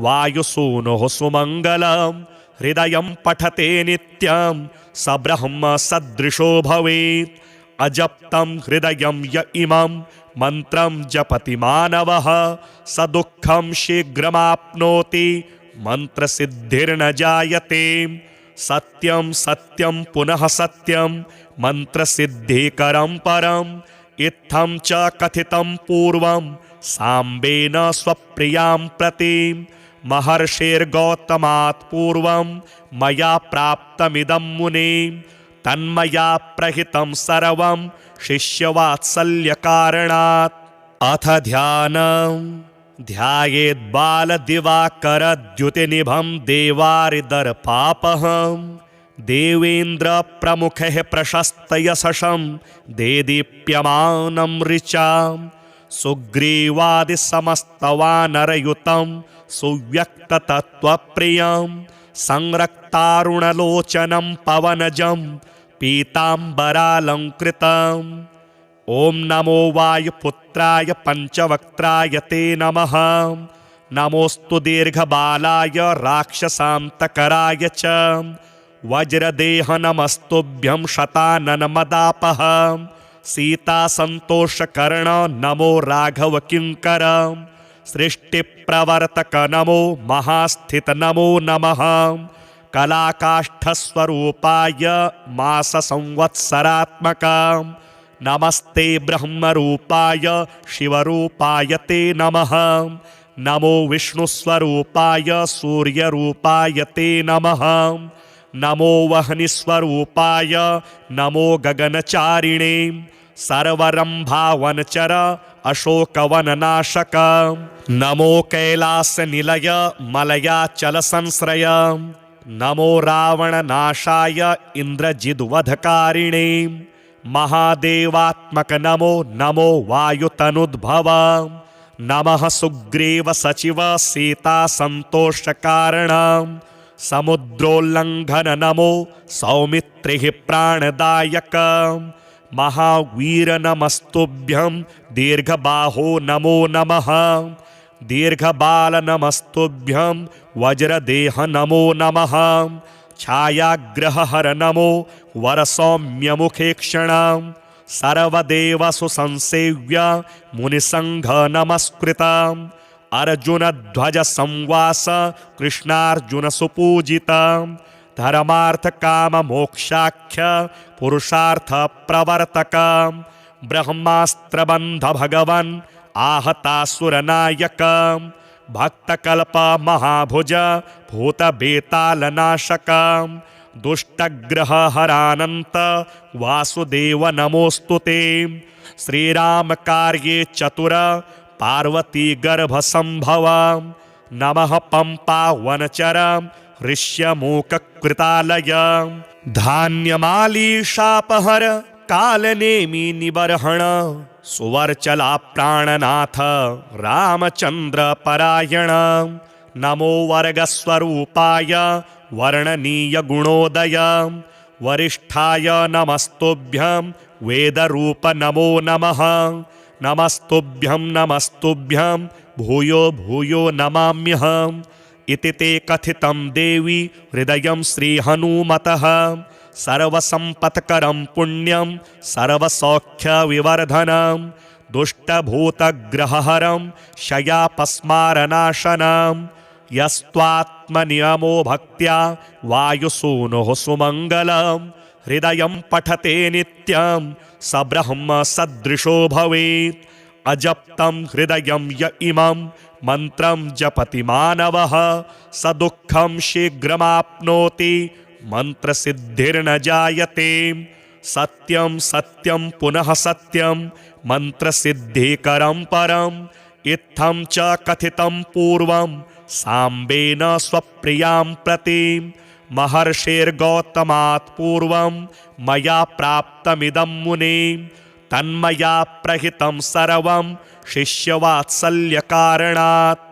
वायुसूनुः सुमङ्गलं हृदयं पठते नित्यं स ब्रह्म सदृशो भवेत् अजप्तं हृदयं य इमं मन्त्रं जपति मानवः स दुःखं शीघ्रमाप्नोति मन्त्रसिद्धिर्न जायते सत्यं सत्यं पुनः सत्यं मन्त्रसिद्धिकरं परम् इत्थं च कथितं पूर्वं साम्बेन स्वप्रियां प्रति महर्षिर्गौतमात् पूर्वं मया प्राप्तमिदं मुने तन्मया प्रहितं सर्वं शिष्यवात्सल्यकारणात् अथ ध्यानं ध्यायेद्बालदिवाकरद्युतिनिभं देवारिदर्पापहं देवेन्द्रप्रमुखैः प्रशस्तयशं देदीप्यमानं ऋचां सुग्रीवादिसमस्तवानरयुतं सुव्यक्ततत्त्वप्रियं संरक्तारुणलोचनं पवनजं पीताम्बरालङ्कृतम् ॐ नमो वायुपुत्राय पञ्चवक्त्राय ते नमः नमोऽस्तु दीर्घबालाय राक्षसान्तकराय च वज्रदेह नमस्तुभ्यं शताननमदापः सीतासन्तोषकर्ण नमो राघवकिङ्कर सृष्टिप्रवर्तक नमो महास्थित नमो नमः कलाकाष्ठस्वरूपाय माससंवत्सरात्मक नमस्ते ब्रह्मरूपाय शिवरूपाय ते नमः नमो विष्णुस्वरूपाय सूर्यरूपाय ते नमः नमो वह्निस्वरूपाय नमो गगनचारिणे सर्वरम्भावनचर अशोकवननाशक नमो कैलासनिलय मलयाचलसंश्रय नमो रावणनाशाय इन्द्रजिद्वधकारिणे महादेवात्मक नमो नमो वायुतनुद्भव नमः सुग्रीव सचिव सीता संतोषकारण समुद्रोल्लंघन नमो सौमित्रिः प्राणदायक महावीर नमस्तुभ्यं दीर्घबाहो नमो नमः दीर्घबाल नमस्तुभ्यं वज्रदेह नमो नमः छायाग्रहहर नमो वरसौम्यमुखेक्षण सर्वदेवसु संसेव्य मुनिसंघ नमस्कृत अर्जुनध्वज संवास कृष्णार्जुन सुपूजित धर्मार्थकाममोक्षाख्य पुरुषार्थ प्रवर्तक ब्रह्मास्त्रबन्ध भगवन् आहतासुरनायक भक्तकल्प महाभुज भूतबेतालनाशक दुष्टग्रहहरानन्त वासुदेव नमोऽस्तुते। श्रीरामकार्ये चतुर पार्वती गर्भसम्भव नमः पम्पावनचर ऋष्यमूककृतालय धान्यमालीशापहर कालनेमि निबर्हण सुवर्चला प्राणनाथ रामचन्द्र परायण नमो वर्गस्वरूपाय वर्णनीय गुणोदय वरिष्ठाय नमस्तुभ्यं वेदरूप नमो नमः नमस्तुभ्यं भूयो भूयो नमाम्यहम् इति ते कथितं देवी हृदयं श्रीहनुमतः सर्वसम्पत्करं पुण्यं सर्वसौख्यविवर्धनं दुष्टभूतग्रहहरं शयापस्मारनाशनं यस्त्वात्मनियमो भक्त्या वायुसूनुः सुमङ्गलं हृदयं पठते नित्यं स ब्रह्म सदृशो भवेत् अजप्तं हृदयं य इमं मन्त्रं जपति मानवः स दुःखं शीघ्रमाप्नोति मन्त्रसिद्धिर्न जायते सत्यं सत्यं पुनः सत्यं मन्त्रसिद्धिकरं परम् इत्थं च कथितं पूर्वं साम्बेन स्वप्रियां प्रति महर्षेर्गौतमात् पूर्वं मया प्राप्तमिदं मुने तन्मया प्रहितं सर्वं शिष्यवात्सल्यकारणात्